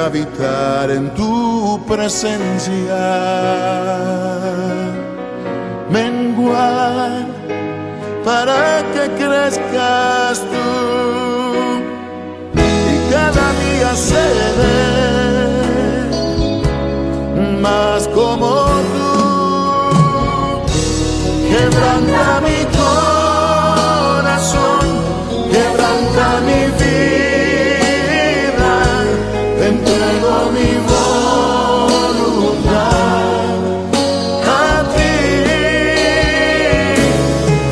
habitar en tu presencia, menguar para que crezcas tú y cada día seré más como tú. Quebranta mi corazón, quebranta mi vida, te entrego mi voluntad a ti.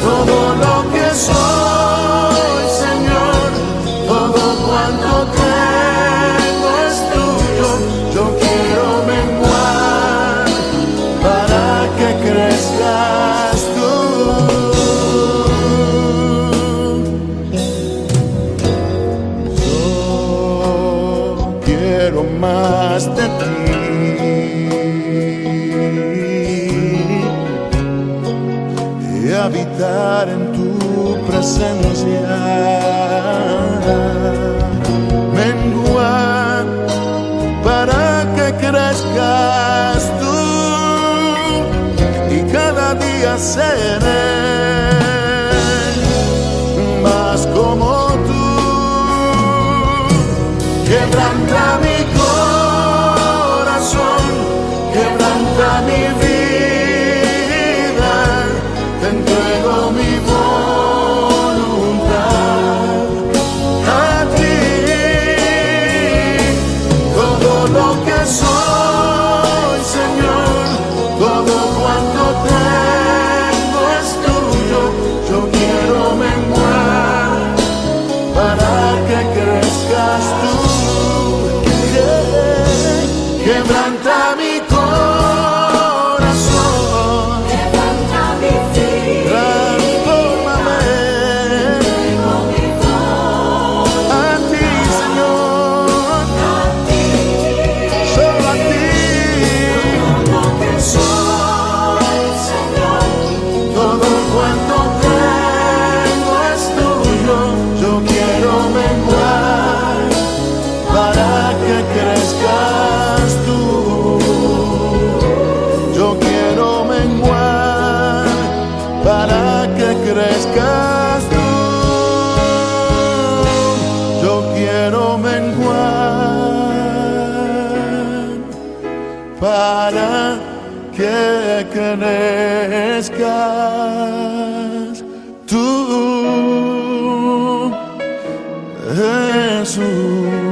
Todo lo que soy, Señor, todo cuanto tengo es tuyo. Yo quiero menguar para que crezcas tú. Yo quiero más de ti y habitar en tu presencia, menguar para que crezcas tú y cada día seré más como tú. Quebranta mi corazón, quebranta mi vida, te entrego mi voluntad a ti. Todo lo que soy, Señor, todo cuanto tengo es tuyo. Yo quiero menguar para que crezcas tú. Quebranta mi corazón, Quebranta mi vida, transfórmame entrego mi voz a ti, Señor, a ti. solo a ti. Todo lo que soy, Señor, Todo cuanto tengo es tuyo. Yo quiero menguar para que crezcas tú. Yo quiero menguar para que crezcas tú. Yo quiero menguar para que crezcas tú, Jesús.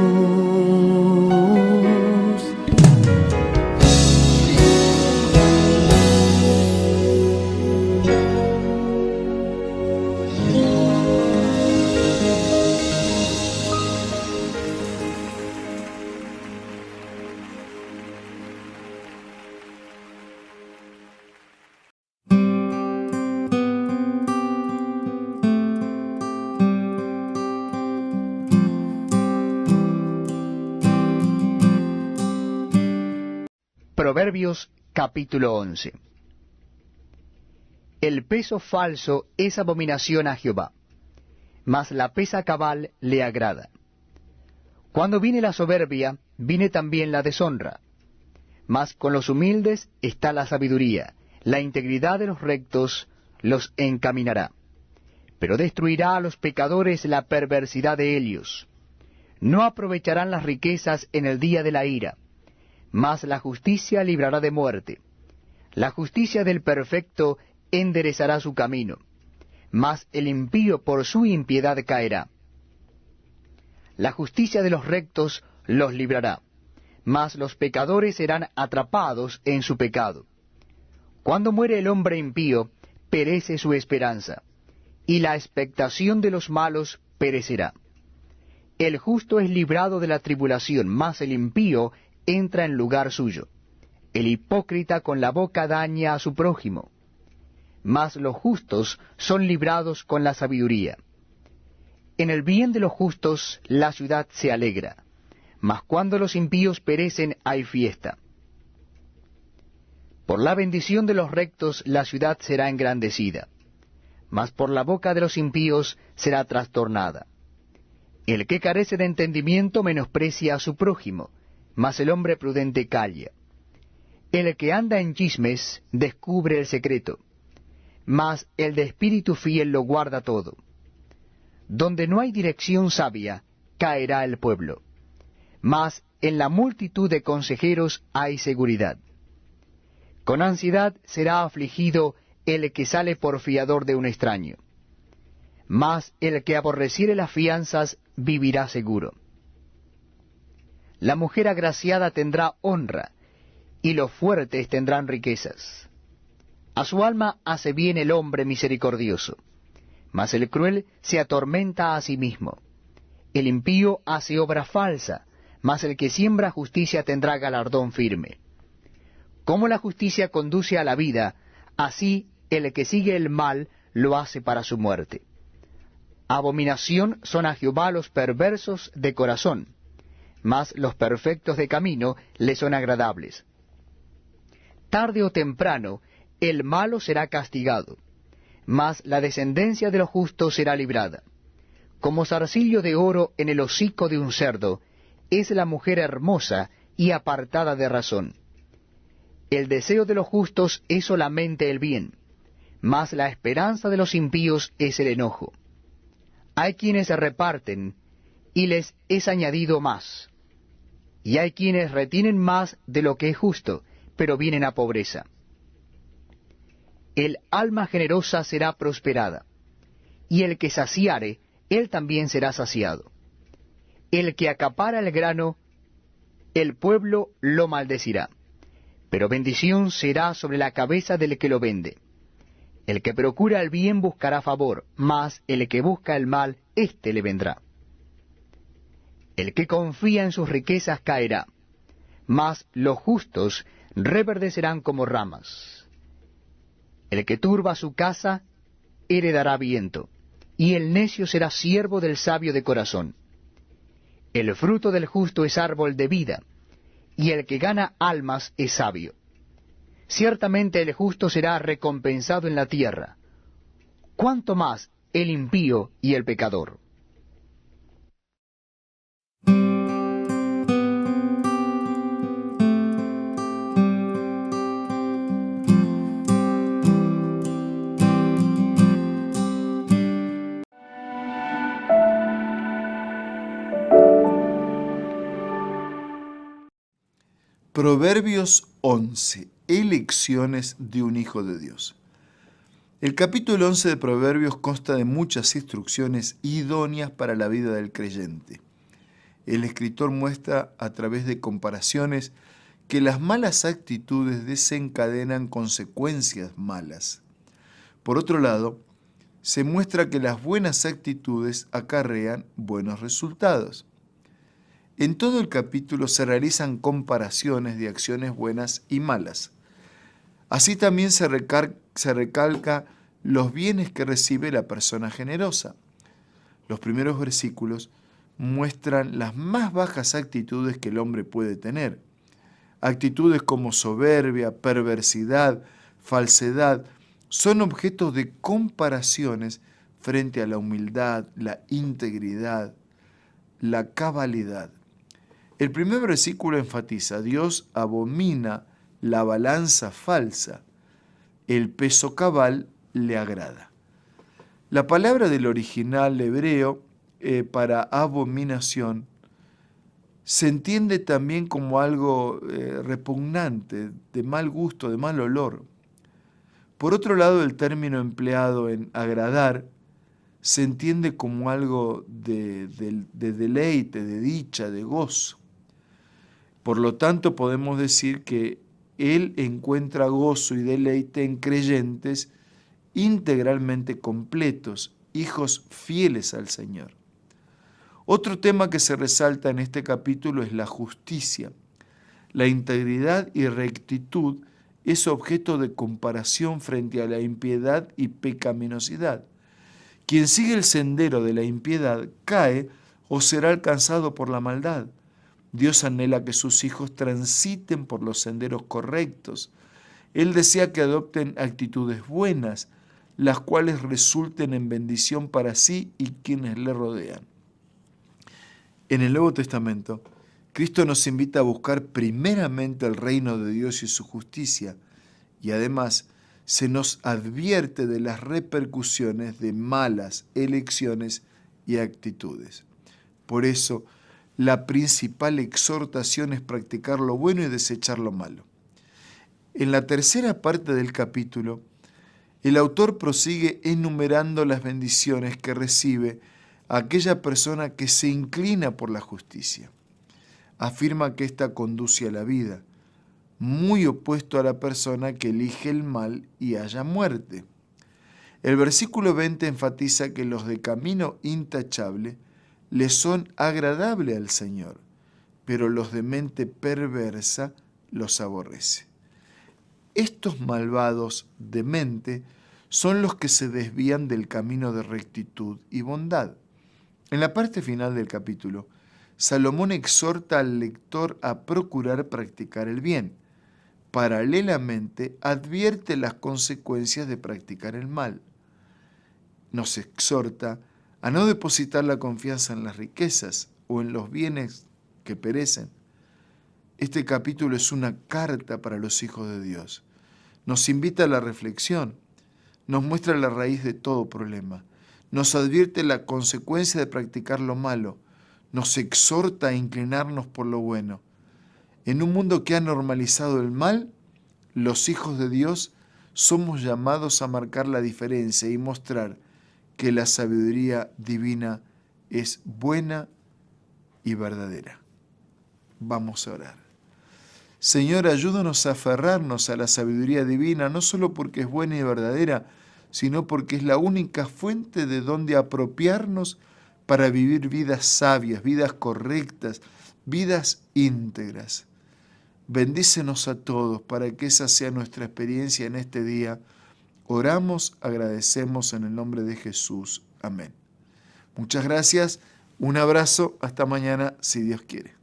Proverbios capítulo 11. El peso falso es abominación a Jehová, mas la pesa cabal le agrada. Cuando viene la soberbia, viene también la deshonra. Mas con los humildes está la sabiduría, la integridad de los rectos los encaminará. Pero destruirá a los pecadores la perversidad de ellos. No aprovecharán las riquezas en el día de la ira, mas la justicia librará de muerte. La justicia del perfecto enderezará su camino, mas el impío por su impiedad caerá. La justicia de los rectos los librará, mas los pecadores serán atrapados en su pecado. Cuando muere el hombre impío, perece su esperanza, y la expectación de los malos perecerá. El justo es librado de la tribulación, mas el impío entra en lugar suyo. El hipócrita con la boca daña a su prójimo, mas los justos son librados con la sabiduría. En el bien de los justos la ciudad se alegra, mas cuando los impíos perecen hay fiesta. Por la bendición de los rectos la ciudad será engrandecida, mas por la boca de los impíos será trastornada. El que carece de entendimiento menosprecia a su prójimo, mas el hombre prudente calla. El que anda en chismes descubre el secreto, mas el de espíritu fiel lo guarda todo. Donde no hay dirección sabia, caerá el pueblo, mas en la multitud de consejeros hay seguridad. Con ansiedad será afligido el que sale por fiador de un extraño, mas el que aborreciere las fianzas vivirá seguro. La mujer agraciada tendrá honra, y los fuertes tendrán riquezas. A su alma hace bien el hombre misericordioso, mas el cruel se atormenta a sí mismo. El impío hace obra falsa, mas el que siembra justicia tendrá galardón firme. Como la justicia conduce a la vida, así el que sigue el mal lo hace para su muerte. Abominación son a Jehová los perversos de corazón, mas los perfectos de camino le son agradables. Tarde o temprano el malo será castigado, mas la descendencia de los justos será librada. Como zarcillo de oro en el hocico de un cerdo, es la mujer hermosa y apartada de razón. El deseo de los justos es solamente el bien, mas la esperanza de los impíos es el enojo. Hay quienes se reparten, y les es añadido más. Y hay quienes retienen más de lo que es justo, pero vienen a pobreza. El alma generosa será prosperada, y el que saciare, él también será saciado. El que acapara el grano, el pueblo lo maldecirá, pero bendición será sobre la cabeza del que lo vende. El que procura el bien buscará favor, mas el que busca el mal, éste le vendrá. El que confía en sus riquezas caerá, mas los justos reverdecerán como ramas. El que turba su casa heredará viento, y el necio será siervo del sabio de corazón. El fruto del justo es árbol de vida, y el que gana almas es sabio. Ciertamente el justo será recompensado en la tierra, cuánto más el impío y el pecador. Proverbios 11. Elecciones de un hijo de Dios. El capítulo 11 de Proverbios consta de muchas instrucciones idóneas para la vida del creyente. El escritor muestra a través de comparaciones que las malas actitudes desencadenan consecuencias malas. Por otro lado, se muestra que las buenas actitudes acarrean buenos resultados. En todo el capítulo se realizan comparaciones de acciones buenas y malas. Así también se recalca los bienes que recibe la persona generosa. Los primeros versículos muestran las más bajas actitudes que el hombre puede tener. Actitudes como soberbia, perversidad, falsedad, son objetos de comparaciones frente a la humildad, la integridad, la cabalidad. El primer versículo enfatiza: Dios abomina la balanza falsa, el peso cabal le agrada. La palabra del original hebreo para abominación se entiende también como algo repugnante, de mal gusto, de mal olor. Por otro lado, el término empleado en agradar se entiende como algo de deleite, de dicha, de gozo. Por lo tanto, podemos decir que Él encuentra gozo y deleite en creyentes integralmente completos, hijos fieles al Señor. Otro tema que se resalta en este capítulo es la justicia. La integridad y rectitud es objeto de comparación frente a la impiedad y pecaminosidad. Quien sigue el sendero de la impiedad cae o será alcanzado por la maldad. Dios anhela que sus hijos transiten por los senderos correctos. Él desea que adopten actitudes buenas, las cuales resulten en bendición para sí y quienes le rodean. En el Nuevo Testamento, Cristo nos invita a buscar primeramente el reino de Dios y su justicia, y además se nos advierte de las repercusiones de malas elecciones y actitudes. Por eso, la principal exhortación es practicar lo bueno y desechar lo malo. En la tercera parte del capítulo, el autor prosigue enumerando las bendiciones que recibe aquella persona que se inclina por la justicia. Afirma que ésta conduce a la vida, muy opuesto a la persona que elige el mal y haya muerte. El versículo 20 enfatiza que los de camino intachable le son agradables al Señor, pero los de mente perversa los aborrece. Estos malvados de mente son los que se desvían del camino de rectitud y bondad. En la parte final del capítulo, Salomón exhorta al lector a procurar practicar el bien. Paralelamente, advierte las consecuencias de practicar el mal. Nos exhorta a no depositar la confianza en las riquezas o en los bienes que perecen. Este capítulo es una carta para los hijos de Dios. Nos invita a la reflexión, nos muestra la raíz de todo problema, nos advierte la consecuencia de practicar lo malo, nos exhorta a inclinarnos por lo bueno. En un mundo que ha normalizado el mal, los hijos de Dios somos llamados a marcar la diferencia y mostrar que la sabiduría divina es buena y verdadera. Vamos a orar. Señor, ayúdanos a aferrarnos a la sabiduría divina, no solo porque es buena y verdadera, sino porque es la única fuente de donde apropiarnos para vivir vidas sabias, vidas correctas, vidas íntegras. Bendícenos a todos para que esa sea nuestra experiencia en este día. Oramos, agradecemos en el nombre de Jesús. Amén. Muchas gracias, un abrazo, hasta mañana si Dios quiere.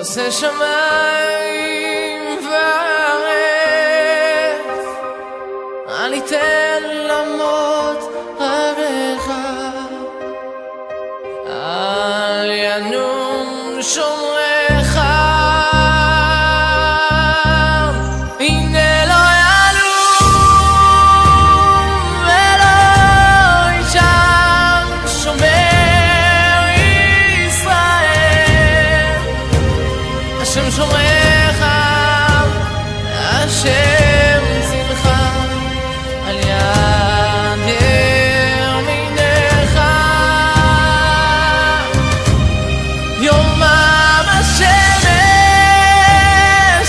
עושה שמיים וארץ, אל יתן למות רגליך, אל ינום שומרך, הנה לא ינום ולא יישן שומר ישראל, השם שומרך, השם צילך, על יד ימינך, יומם השמש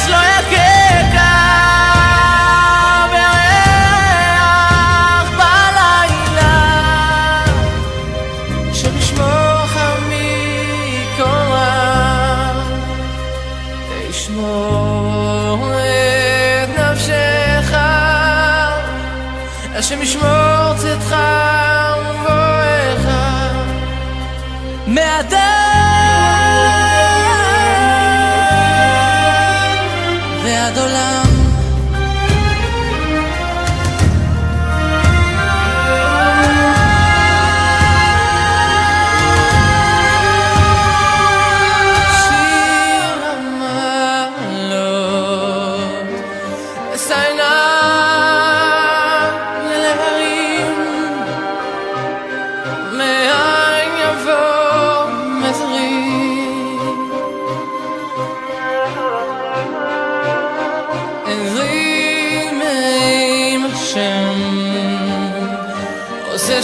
לא יככה וירח בלילה, שבשמוך מכל רע תשמור את נפשך, השם ישמור צאתך ובואך מאדם ועד עולם. שיר המעלות,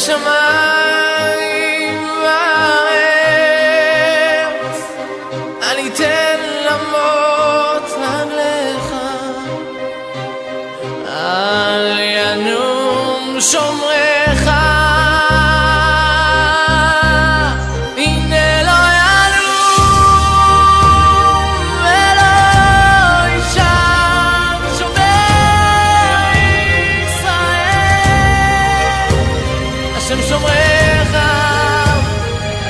השמיים והארץ, אני אתן למות רגליך, אל ינום שומריך, הנה לא ינום ולא יישן שומר ישראל, השם שומריך,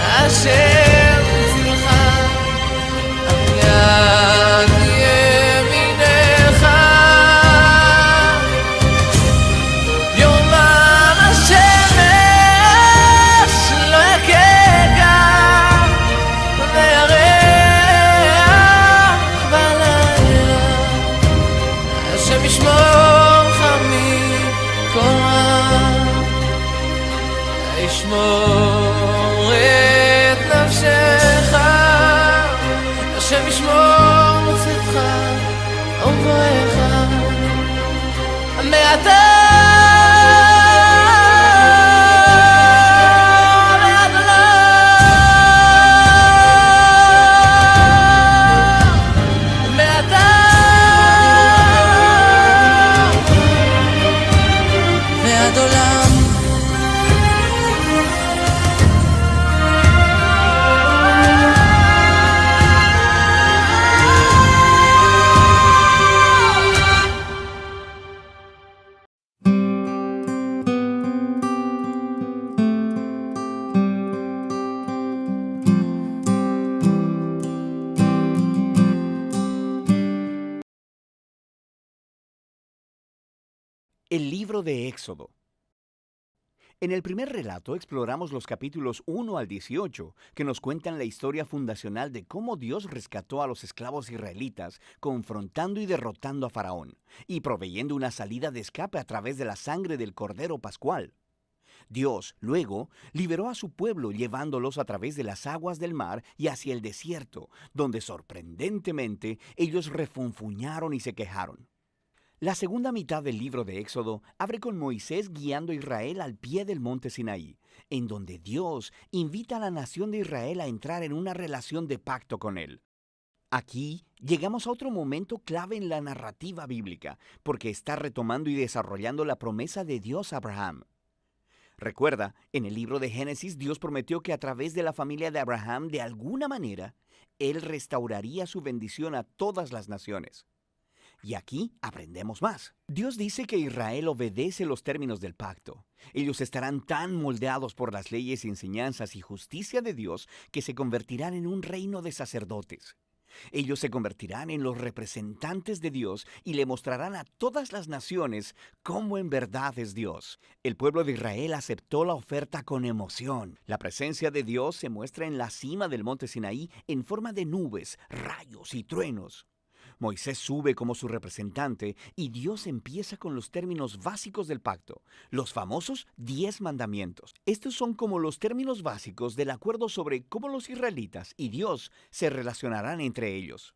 השם צילך, על יד ימינך, יומם השמש לא יככה, וירח בלילה, השם ישמורך מכל רע, ישמור את נפשך, השם ישמור צאתך ובואך, מעתה ועד עולם, מעתה ועד עולם. El libro de Éxodo. En el primer relato exploramos los capítulos 1 al 18, que nos cuentan la historia fundacional de cómo Dios rescató a los esclavos israelitas, confrontando y derrotando a Faraón, y proveyendo una salida de escape a través de la sangre del Cordero Pascual. Dios, luego, liberó a su pueblo llevándolos a través de las aguas del mar y hacia el desierto, donde sorprendentemente ellos refunfuñaron y se quejaron. La segunda mitad del libro de Éxodo abre con Moisés guiando a Israel al pie del monte Sinaí, en donde Dios invita a la nación de Israel a entrar en una relación de pacto con Él. Aquí llegamos a otro momento clave en la narrativa bíblica, porque está retomando y desarrollando la promesa de Dios a Abraham. Recuerda, en el libro de Génesis Dios prometió que a través de la familia de Abraham, de alguna manera, Él restauraría su bendición a todas las naciones. Y aquí aprendemos más. Dios dice que Israel obedece los términos del pacto. Ellos estarán tan moldeados por las leyes, enseñanzas y justicia de Dios que se convertirán en un reino de sacerdotes. Ellos se convertirán en los representantes de Dios y le mostrarán a todas las naciones cómo en verdad es Dios. El pueblo de Israel aceptó la oferta con emoción. La presencia de Dios se muestra en la cima del monte Sinaí en forma de nubes, rayos y truenos. Moisés sube como su representante y Dios empieza con los términos básicos del pacto, los famosos 10 mandamientos. Estos son como los términos básicos del acuerdo sobre cómo los israelitas y Dios se relacionarán entre ellos.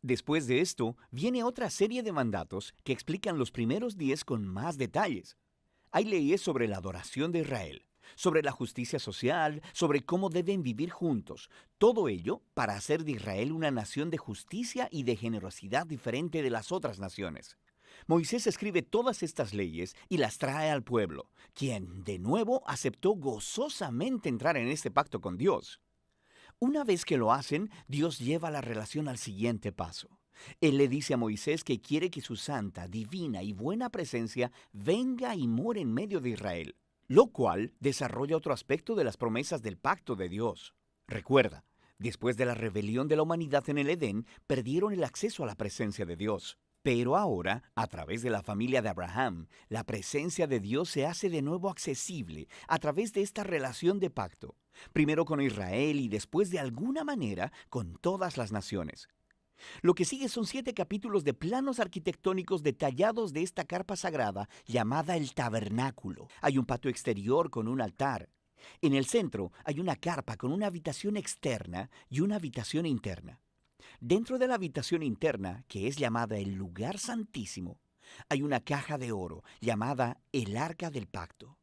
Después de esto, viene otra serie de mandatos que explican los primeros 10 con más detalles. Hay leyes sobre la adoración de Israel, sobre la justicia social, sobre cómo deben vivir juntos. Todo ello para hacer de Israel una nación de justicia y de generosidad diferente de las otras naciones. Moisés escribe todas estas leyes y las trae al pueblo, quien, de nuevo, aceptó gozosamente entrar en este pacto con Dios. Una vez que lo hacen, Dios lleva la relación al siguiente paso. Él le dice a Moisés que quiere que su santa, divina y buena presencia venga y more en medio de Israel, lo cual desarrolla otro aspecto de las promesas del pacto de Dios. Recuerda, después de la rebelión de la humanidad en el Edén, perdieron el acceso a la presencia de Dios. Pero ahora, a través de la familia de Abraham, la presencia de Dios se hace de nuevo accesible a través de esta relación de pacto, primero con Israel y después de alguna manera con todas las naciones. Lo que sigue son 7 capítulos de planos arquitectónicos detallados de esta carpa sagrada llamada el tabernáculo. Hay un patio exterior con un altar. En el centro hay una carpa con una habitación externa y una habitación interna. Dentro de la habitación interna, que es llamada el lugar santísimo, hay una caja de oro llamada el Arca del Pacto.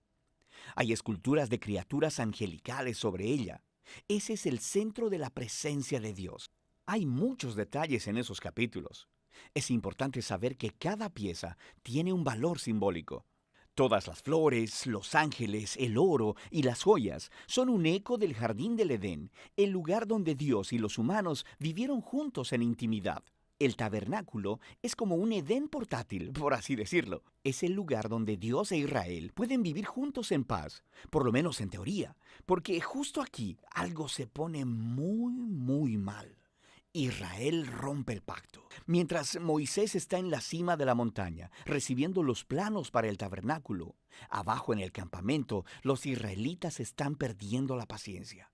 Hay esculturas de criaturas angelicales sobre ella. Ese es el centro de la presencia de Dios. Hay muchos detalles en esos capítulos. Es importante saber que cada pieza tiene un valor simbólico. Todas las flores, los ángeles, el oro y las joyas son un eco del jardín del Edén, el lugar donde Dios y los humanos vivieron juntos en intimidad. El tabernáculo es como un Edén portátil, por así decirlo. Es el lugar donde Dios e Israel pueden vivir juntos en paz, por lo menos en teoría, porque justo aquí algo se pone muy mal. Israel rompe el pacto. Mientras Moisés está en la cima de la montaña, recibiendo los planos para el tabernáculo, abajo en el campamento, los israelitas están perdiendo la paciencia.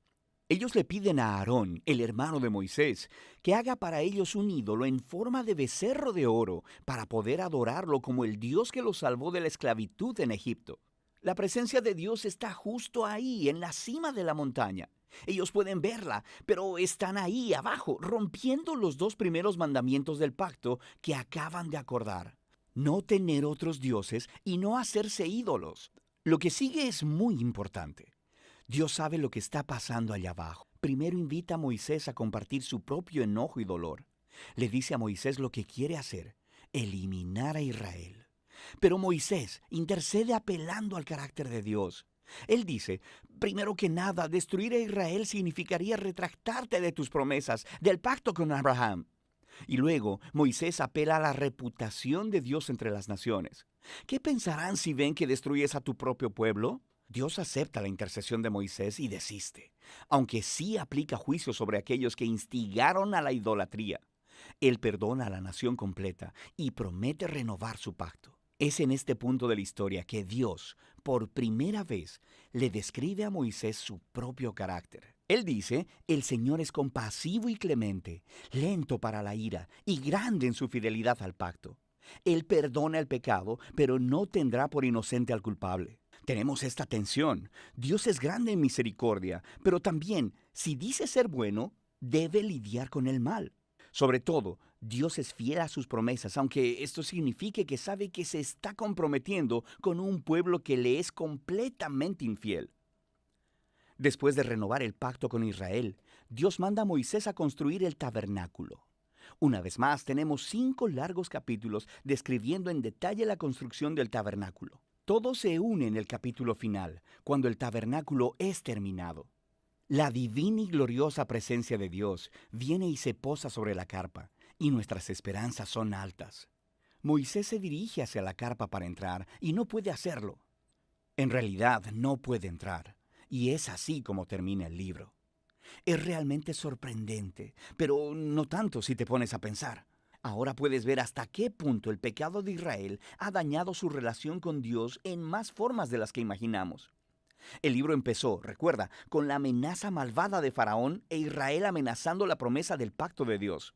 Ellos le piden a Aarón, el hermano de Moisés, que haga para ellos un ídolo en forma de becerro de oro para poder adorarlo como el Dios que los salvó de la esclavitud en Egipto. La presencia de Dios está justo ahí, en la cima de la montaña. Ellos pueden verla, pero están ahí abajo, rompiendo los 2 primeros mandamientos del pacto que acaban de acordar. No tener otros dioses y no hacerse ídolos. Lo que sigue es muy importante. Dios sabe lo que está pasando allá abajo. Primero invita a Moisés a compartir su propio enojo y dolor. Le dice a Moisés lo que quiere hacer: eliminar a Israel. Pero Moisés intercede apelando al carácter de Dios. Él dice, primero que nada, destruir a Israel significaría retractarte de tus promesas, del pacto con Abraham. Y luego Moisés apela a la reputación de Dios entre las naciones. ¿Qué pensarán si ven que destruyes a tu propio pueblo? Dios acepta la intercesión de Moisés y desiste, aunque sí aplica juicio sobre aquellos que instigaron a la idolatría. Él perdona a la nación completa y promete renovar su pacto. Es en este punto de la historia que Dios, por primera vez, le describe a Moisés su propio carácter. Él dice, el Señor es compasivo y clemente, lento para la ira y grande en su fidelidad al pacto. Él perdona el pecado, pero no tendrá por inocente al culpable. Tenemos esta tensión. Dios es grande en misericordia, pero también, si dice ser bueno, debe lidiar con el mal. Sobre todo, Dios es fiel a sus promesas, aunque esto signifique que sabe que se está comprometiendo con un pueblo que le es completamente infiel. Después de renovar el pacto con Israel, Dios manda a Moisés a construir el tabernáculo. Una vez más, tenemos 5 largos capítulos describiendo en detalle la construcción del tabernáculo. Todo se une en el capítulo final, cuando el tabernáculo es terminado. La divina y gloriosa presencia de Dios viene y se posa sobre la carpa, y nuestras esperanzas son altas. Moisés se dirige hacia la carpa para entrar, y no puede hacerlo. En realidad, no puede entrar, y es así como termina el libro. Es realmente sorprendente, pero no tanto si te pones a pensar. Ahora puedes ver hasta qué punto el pecado de Israel ha dañado su relación con Dios en más formas de las que imaginamos. El libro empezó, recuerda, con la amenaza malvada de Faraón e Israel amenazando la promesa del pacto de Dios.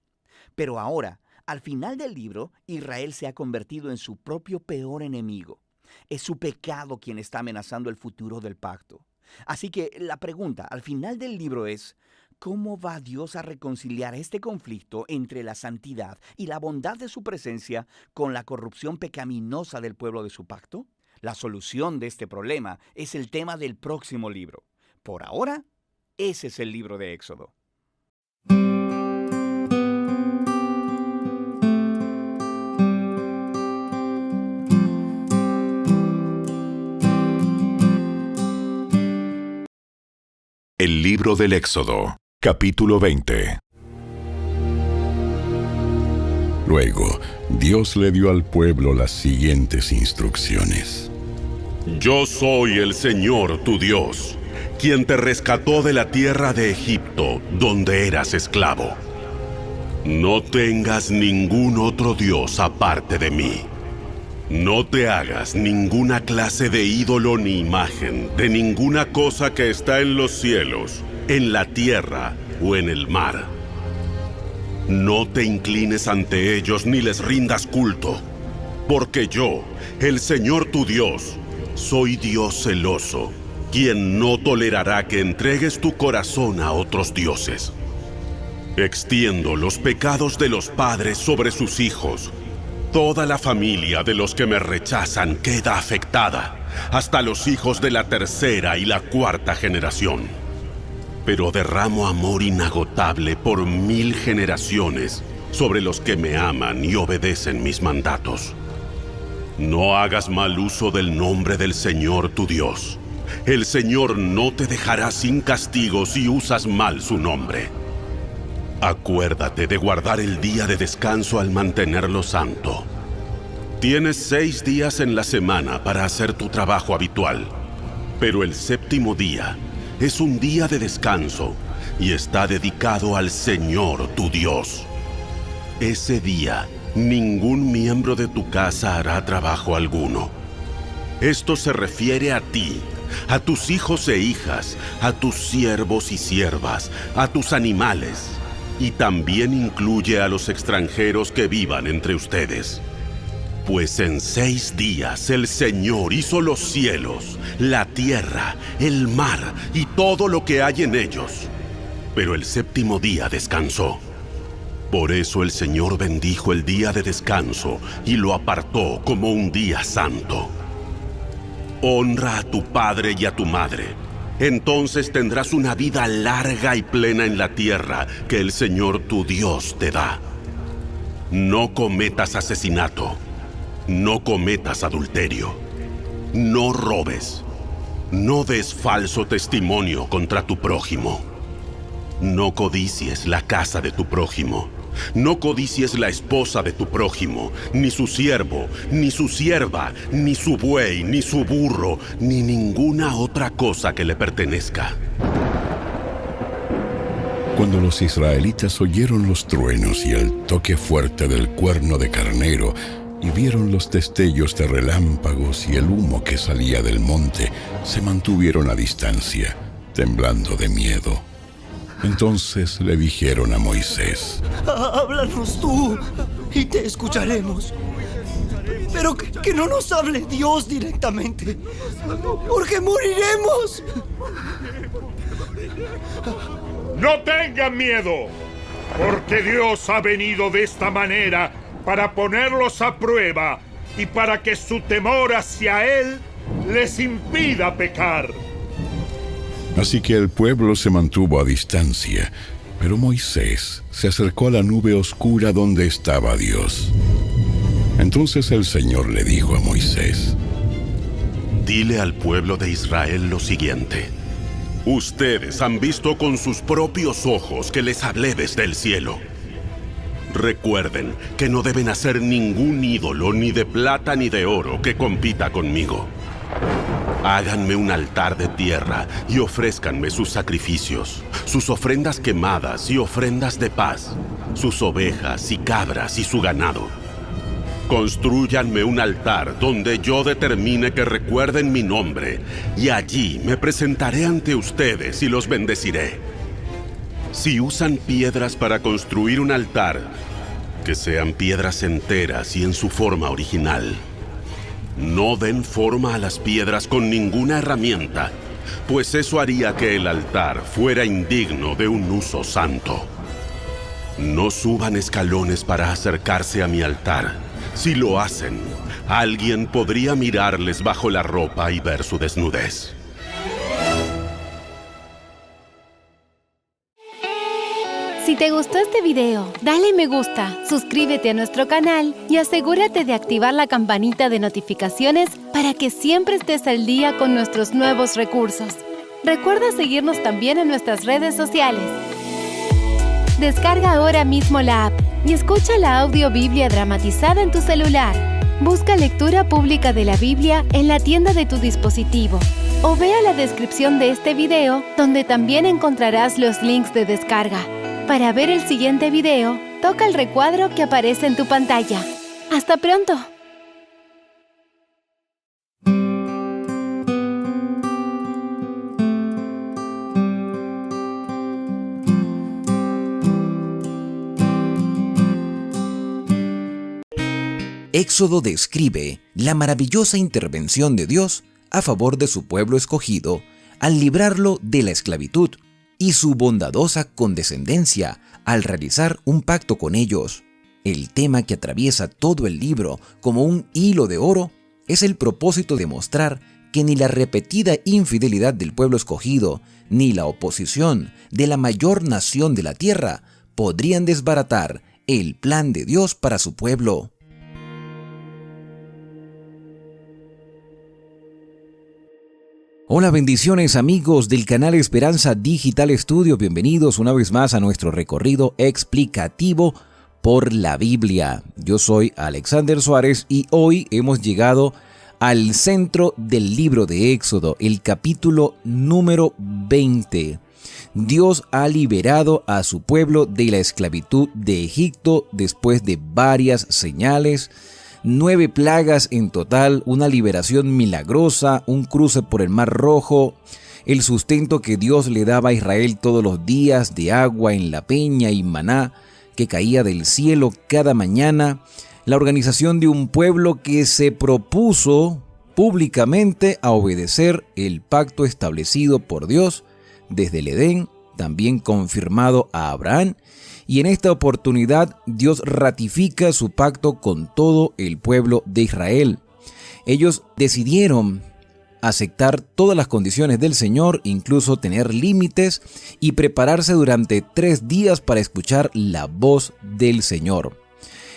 Pero ahora, al final del libro, Israel se ha convertido en su propio peor enemigo. Es su pecado quien está amenazando el futuro del pacto. Así que la pregunta al final del libro es, ¿cómo va Dios a reconciliar este conflicto entre la santidad y la bondad de su presencia con la corrupción pecaminosa del pueblo de su pacto? La solución de este problema es el tema del próximo libro. Por ahora, ese es el libro de Éxodo. El libro del Éxodo, capítulo 20. Luego, Dios le dio al pueblo las siguientes instrucciones. Yo soy el Señor tu Dios, quien te rescató de la tierra de Egipto, donde eras esclavo. No tengas ningún otro Dios aparte de mí. No te hagas ninguna clase de ídolo ni imagen de ninguna cosa que está en los cielos, en la tierra o en el mar. No te inclines ante ellos ni les rindas culto, porque yo, el Señor tu Dios, soy Dios celoso, quien no tolerará que entregues tu corazón a otros dioses. Extiendo los pecados de los padres sobre sus hijos, Toda la familia de los que me rechazan queda afectada, hasta los hijos de la tercera y la cuarta generación. Pero derramo amor inagotable por 1000 generaciones sobre los que me aman y obedecen mis mandatos. No hagas mal uso del nombre del Señor tu Dios. El Señor no te dejará sin castigo si usas mal su nombre. Acuérdate de guardar el día de descanso al mantenerlo santo. Tienes 6 días en la semana para hacer tu trabajo habitual, pero el séptimo día es un día de descanso y está dedicado al Señor tu Dios. Ese día, ningún miembro de tu casa hará trabajo alguno. Esto se refiere a ti, a tus hijos e hijas, a tus siervos y siervas, a tus animales, y también incluye a los extranjeros que vivan entre ustedes. Pues en 6 días el Señor hizo los cielos, la tierra, el mar y todo lo que hay en ellos. Pero el séptimo día descansó. Por eso el Señor bendijo el día de descanso y lo apartó como un día santo. Honra a tu padre y a tu madre. Entonces tendrás una vida larga y plena en la tierra que el Señor tu Dios te da. No cometas asesinato. No cometas adulterio. No robes. No des falso testimonio contra tu prójimo. No codicies la casa de tu prójimo. No codicies la esposa de tu prójimo, ni su siervo, ni su sierva, ni su buey, ni su burro, ni ninguna otra cosa que le pertenezca. Cuando los israelitas oyeron los truenos y el toque fuerte del cuerno de carnero, y vieron los destellos de relámpagos y el humo que salía del monte, se mantuvieron a distancia, temblando de miedo. Entonces le dijeron a Moisés: Háblanos tú y te escucharemos. Pero que no nos hable Dios directamente, porque moriremos. No tengan miedo, porque Dios ha venido de esta manera para ponerlos a prueba y para que su temor hacia Él les impida pecar. Así que el pueblo se mantuvo a distancia, pero Moisés se acercó a la nube oscura donde estaba Dios. Entonces el Señor le dijo a Moisés: Dile al pueblo de Israel lo siguiente. Ustedes han visto con sus propios ojos que les hablé desde el cielo. Recuerden que no deben hacer ningún ídolo, ni de plata ni de oro, que compita conmigo. Háganme un altar de tierra y ofrézcanme sus sacrificios, sus ofrendas quemadas y ofrendas de paz, sus ovejas y cabras y su ganado. Constrúyanme un altar donde yo determine que recuerden mi nombre, y allí me presentaré ante ustedes y los bendeciré. Si usan piedras para construir un altar, que sean piedras enteras y en su forma original. No den forma a las piedras con ninguna herramienta, pues eso haría que el altar fuera indigno de un uso santo. No suban escalones para acercarse a mi altar. Si lo hacen, alguien podría mirarles bajo la ropa y ver su desnudez. Si te gustó este video, dale me gusta, suscríbete a nuestro canal y asegúrate de activar la campanita de notificaciones para que siempre estés al día con nuestros nuevos recursos. Recuerda seguirnos también en nuestras redes sociales. Descarga ahora mismo la app y escucha la audio Biblia dramatizada en tu celular. Busca lectura pública de la Biblia en la tienda de tu dispositivo o vea la descripción de este video, donde también encontrarás los links de descarga. Para ver el siguiente video, toca el recuadro que aparece en tu pantalla. ¡Hasta pronto! Éxodo describe la maravillosa intervención de Dios a favor de su pueblo escogido al librarlo de la esclavitud y su bondadosa condescendencia al realizar un pacto con ellos. El tema que atraviesa todo el libro como un hilo de oro es el propósito de mostrar que ni la repetida infidelidad del pueblo escogido, ni la oposición de la mayor nación de la tierra podrían desbaratar el plan de Dios para su pueblo. Hola, bendiciones amigos del canal Esperanza Digital Estudio, bienvenidos una vez más a nuestro recorrido explicativo por la Biblia. Yo soy Alexander Suárez y hoy hemos llegado al centro del libro de Éxodo, el capítulo número 20. Dios ha liberado a su pueblo de la esclavitud de Egipto después de varias señales, 9 plagas en total, una liberación milagrosa, un cruce por el Mar Rojo, el sustento que Dios le daba a Israel todos los días de agua en la peña y maná que caía del cielo cada mañana, la organización de un pueblo que se propuso públicamente a obedecer el pacto establecido por Dios desde el Edén, también confirmado a Abraham, y en esta oportunidad Dios ratifica su pacto con todo el pueblo de Israel. Ellos decidieron aceptar todas las condiciones del Señor, incluso tener límites y prepararse durante 3 días para escuchar la voz del Señor.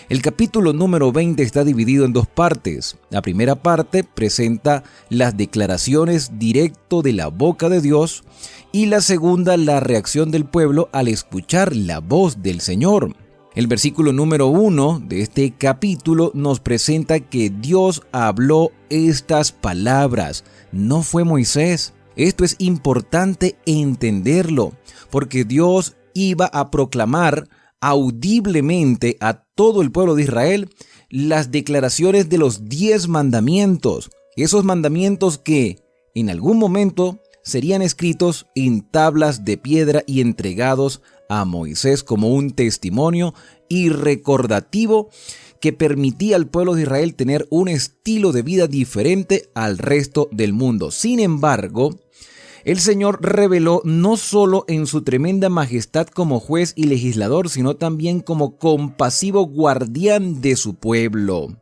El capítulo número 20 está dividido en 2 partes. La primera parte presenta las declaraciones directo de la boca de Dios y la segunda la reacción del pueblo al escuchar la voz del Señor. El versículo número 1 de este capítulo nos presenta que Dios habló estas palabras. No fue Moisés. Esto es importante entenderlo, porque Dios iba a proclamar audiblemente a todo el pueblo de Israel las declaraciones de los 10 mandamientos. Esos mandamientos que en algún momento serían escritos en tablas de piedra y entregados a Moisés como un testimonio y recordativo que permitía al pueblo de Israel tener un estilo de vida diferente al resto del mundo. Sin embargo, el Señor reveló no solo en su tremenda majestad como juez y legislador, sino también como compasivo guardián de su pueblo.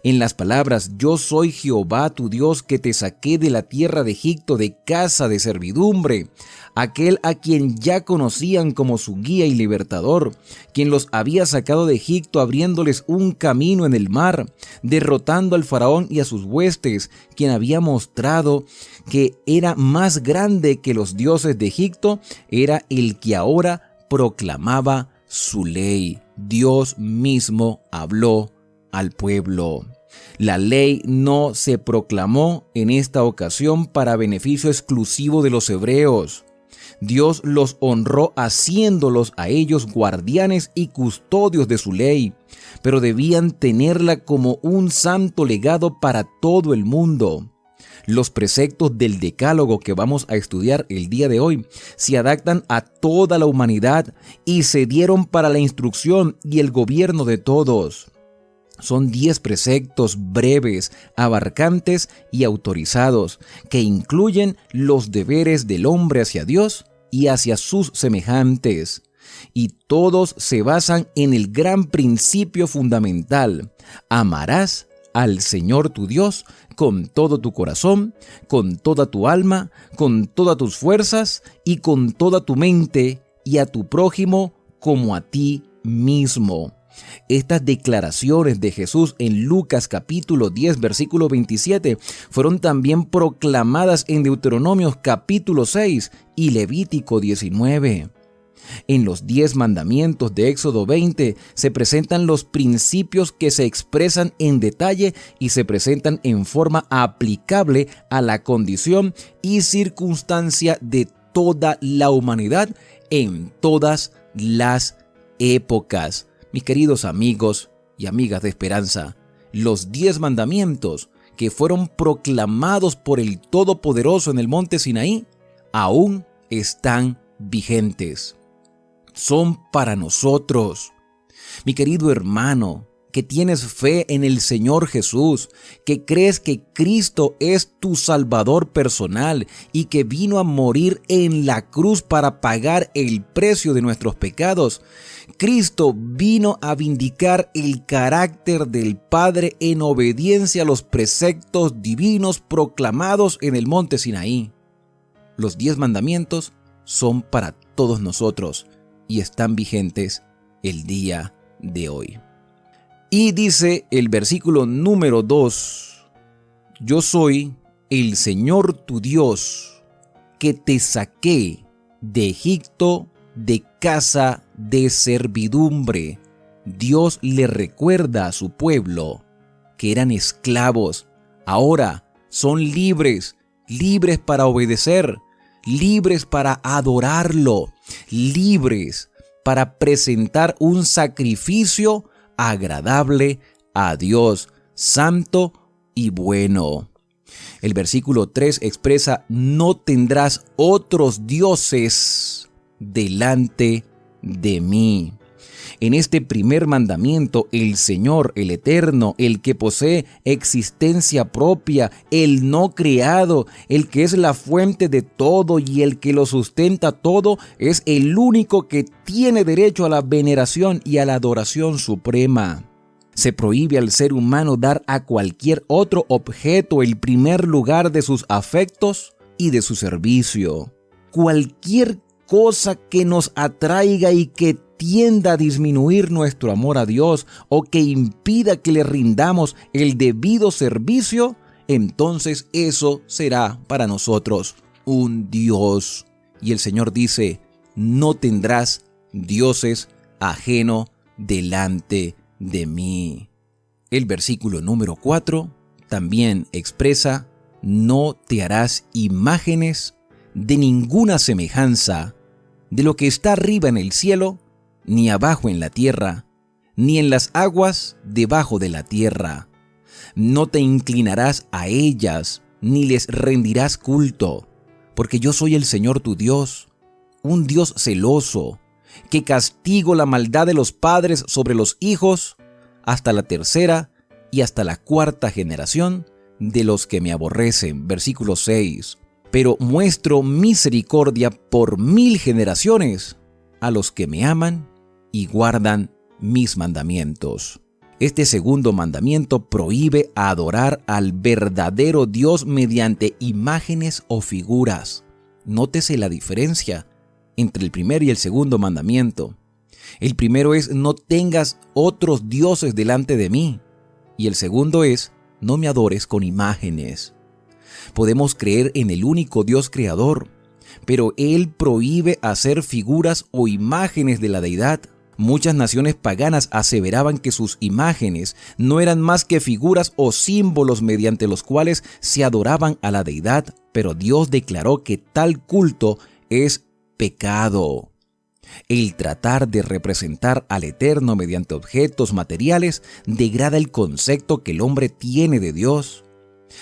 En las palabras, yo soy Jehová tu Dios que te saqué de la tierra de Egipto, de casa de servidumbre, aquel a quien ya conocían como su guía y libertador, quien los había sacado de Egipto abriéndoles un camino en el mar, derrotando al faraón y a sus huestes, quien había mostrado que era más grande que los dioses de Egipto, era el que ahora proclamaba su ley. Dios mismo habló al pueblo. La ley no se proclamó en esta ocasión para beneficio exclusivo de los hebreos. Dios los honró haciéndolos a ellos guardianes y custodios de su ley, pero debían tenerla como un santo legado para todo el mundo. Los preceptos del Decálogo que vamos a estudiar el día de hoy se adaptan a toda la humanidad y se dieron para la instrucción y el gobierno de todos. Son 10 preceptos breves, abarcantes y autorizados, que incluyen los deberes del hombre hacia Dios y hacia sus semejantes. Y todos se basan en el gran principio fundamental: amarás al Señor tu Dios con todo tu corazón, con toda tu alma, con todas tus fuerzas y con toda tu mente, y a tu prójimo como a ti mismo. Estas declaraciones de Jesús en Lucas capítulo 10 versículo 27 fueron también proclamadas en Deuteronomio capítulo 6 y Levítico 19. En los 10 mandamientos de Éxodo 20 se presentan los principios que se expresan en detalle y se presentan en forma aplicable a la condición y circunstancia de toda la humanidad en todas las épocas. Mis queridos amigos y amigas de Esperanza, los 10 mandamientos que fueron proclamados por el Todopoderoso en el monte Sinaí aún están vigentes. Son para nosotros. Mi querido hermano, que tienes fe en el Señor Jesús, que crees que Cristo es tu Salvador personal y que vino a morir en la cruz para pagar el precio de nuestros pecados. Cristo vino a vindicar el carácter del Padre en obediencia a los preceptos divinos proclamados en el monte Sinaí. Los 10 mandamientos son para todos nosotros y están vigentes el día de hoy. Y dice el versículo número 2, yo soy el Señor tu Dios, que te saqué de Egipto de casa de servidumbre. Dios le recuerda a su pueblo que eran esclavos, ahora son libres, libres para obedecer, libres para adorarlo, libres para presentar un sacrificio agradable a Dios, santo y bueno. El versículo 3 expresa: no tendrás otros dioses delante de mí. En este primer mandamiento, el Señor, el Eterno, el que posee existencia propia, el no creado, el que es la fuente de todo y el que lo sustenta todo, es el único que tiene derecho a la veneración y a la adoración suprema. Se prohíbe al ser humano dar a cualquier otro objeto el primer lugar de sus afectos y de su servicio. Cualquier cosa que nos atraiga y que tienda a disminuir nuestro amor a Dios o que impida que le rindamos el debido servicio, entonces eso será para nosotros un Dios. Y el Señor dice: no tendrás dioses ajeno delante de mí. El versículo número 4 también expresa: no te harás imágenes de ninguna semejanza de lo que está arriba en el cielo, ni abajo en la tierra, ni en las aguas debajo de la tierra. No te inclinarás a ellas, ni les rendirás culto, porque yo soy el Señor tu Dios, un Dios celoso, que castigo la maldad de los padres sobre los hijos, hasta la tercera y hasta la cuarta generación de los que me aborrecen. Versículo 6. Pero muestro misericordia por 1000 generaciones a los que me aman y guardan mis mandamientos. Este segundo mandamiento prohíbe adorar al verdadero Dios mediante imágenes o figuras. Nótese la diferencia entre el primer y el segundo mandamiento. El primero es: no tengas otros dioses delante de mí. Y el segundo es: no me adores con imágenes. Podemos creer en el único Dios creador, pero Él prohíbe hacer figuras o imágenes de la deidad. Muchas naciones paganas aseveraban que sus imágenes no eran más que figuras o símbolos mediante los cuales se adoraban a la deidad, pero Dios declaró que tal culto es pecado. El tratar de representar al Eterno mediante objetos materiales degrada el concepto que el hombre tiene de Dios.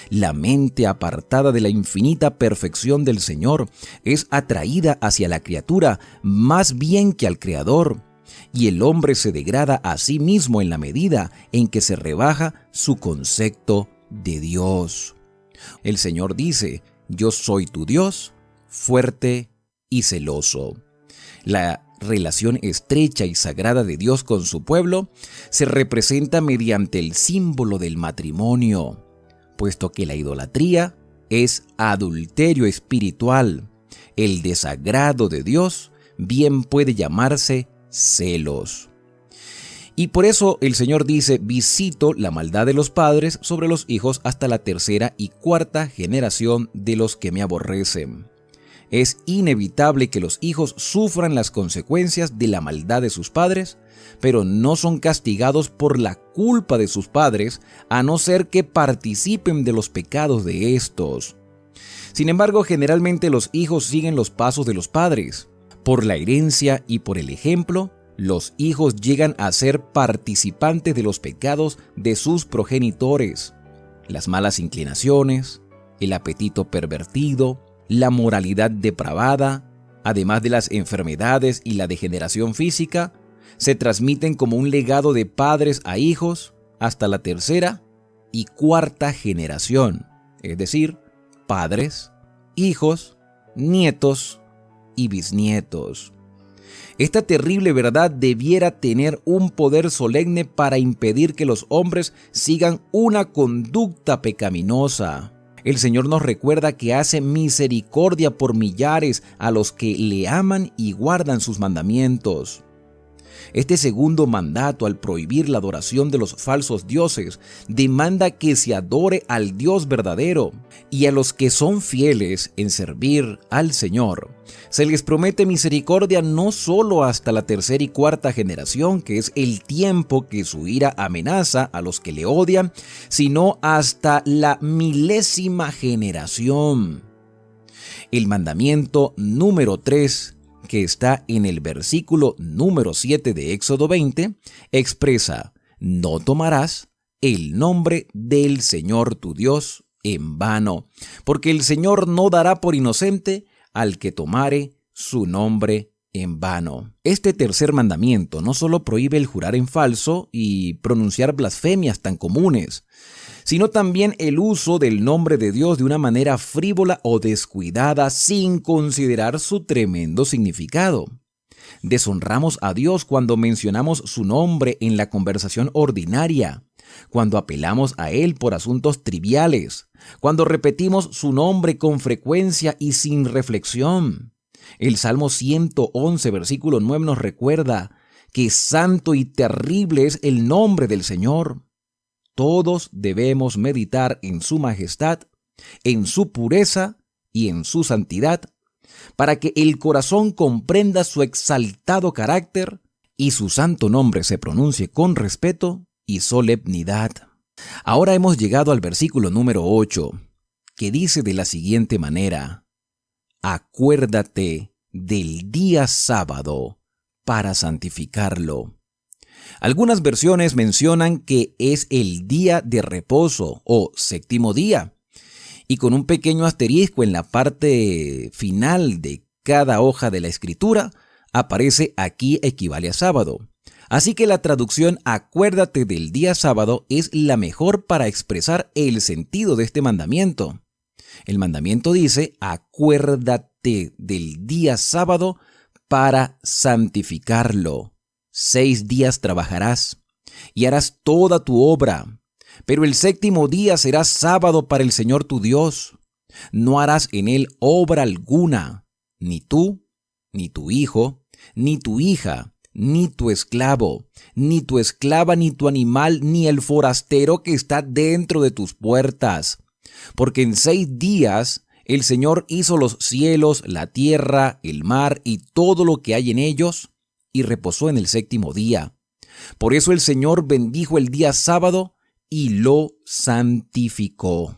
La mente apartada de la infinita perfección del Señor es atraída hacia la criatura más bien que al Creador, y el hombre se degrada a sí mismo en la medida en que se rebaja su concepto de Dios. El Señor dice: yo soy tu Dios, fuerte y celoso. La relación estrecha y sagrada de Dios con su pueblo se representa mediante el símbolo del matrimonio, puesto que la idolatría es adulterio espiritual. El desagrado de Dios bien puede llamarse celos. Y por eso el Señor dice: visito la maldad de los padres sobre los hijos hasta la tercera y cuarta generación de los que me aborrecen. Es inevitable que los hijos sufran las consecuencias de la maldad de sus padres, pero no son castigados por la culpa de sus padres, a no ser que participen de los pecados de estos. Sin embargo, generalmente los hijos siguen los pasos de los padres. Por la herencia y por el ejemplo, los hijos llegan a ser participantes de los pecados de sus progenitores. Las malas inclinaciones, el apetito pervertido, la moralidad depravada, además de las enfermedades y la degeneración física, se transmiten como un legado de padres a hijos hasta la tercera y cuarta generación, es decir, padres, hijos, nietos y bisnietos. Esta terrible verdad debiera tener un poder solemne para impedir que los hombres sigan una conducta pecaminosa. El Señor nos recuerda que hace misericordia por millares a los que le aman y guardan sus mandamientos. Este segundo mandato, al prohibir la adoración de los falsos dioses, demanda que se adore al Dios verdadero, y a los que son fieles en servir al Señor se les promete misericordia no solo hasta la tercera y cuarta generación, que es el tiempo que su ira amenaza a los que le odian, sino hasta la 1000ª generación. El mandamiento número 3, que está en el versículo número 7 de Éxodo 20, expresa: no tomarás el nombre del Señor tu Dios en vano, porque el Señor no dará por inocente al que tomare su nombre en vano. Este tercer mandamiento no solo prohíbe el jurar en falso y pronunciar blasfemias tan comunes, sino también el uso del nombre de Dios de una manera frívola o descuidada sin considerar su tremendo significado. Deshonramos a Dios cuando mencionamos su nombre en la conversación ordinaria, cuando apelamos a Él por asuntos triviales, cuando repetimos su nombre con frecuencia y sin reflexión. El Salmo 111, versículo 9 nos recuerda que santo y terrible es el nombre del Señor. Todos debemos meditar en su majestad, en su pureza y en su santidad, para que el corazón comprenda su exaltado carácter y su santo nombre se pronuncie con respeto y solemnidad. Ahora hemos llegado al versículo número 8, que dice de la siguiente manera: acuérdate del día sábado para santificarlo. Algunas versiones mencionan que es el día de reposo o séptimo día, y con un pequeño asterisco en la parte final de cada hoja de la escritura aparece aquí equivale a sábado. Así que la traducción acuérdate del día sábado es la mejor para expresar el sentido de este mandamiento. El mandamiento dice: acuérdate del día sábado para santificarlo. 6 días trabajarás y harás toda tu obra, pero el séptimo día será sábado para el Señor tu Dios. No harás en él obra alguna, ni tú, ni tu hijo, ni tu hija, ni tu esclavo, ni tu esclava, ni tu animal, ni el forastero que está dentro de tus puertas. Porque en 6 días el Señor hizo los cielos, la tierra, el mar y todo lo que hay en ellos, y reposó en el séptimo día. Por eso el Señor bendijo el día sábado y lo santificó.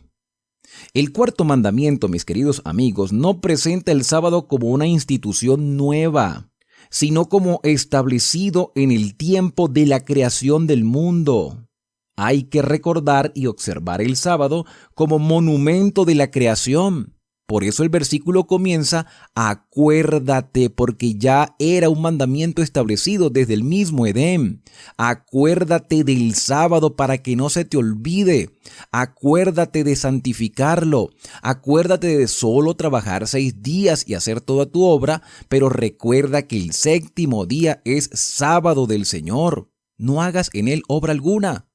El cuarto mandamiento, mis queridos amigos, no presenta el sábado como una institución nueva, sino como establecido en el tiempo de la creación del mundo. Hay que recordar y observar el sábado como monumento de la creación. Por eso el versículo comienza: acuérdate, porque ya era un mandamiento establecido desde el mismo Edén. Acuérdate del sábado para que no se te olvide. Acuérdate de santificarlo. Acuérdate de solo trabajar 6 días y hacer toda tu obra, pero recuerda que el séptimo día es sábado del Señor. No hagas en él obra alguna.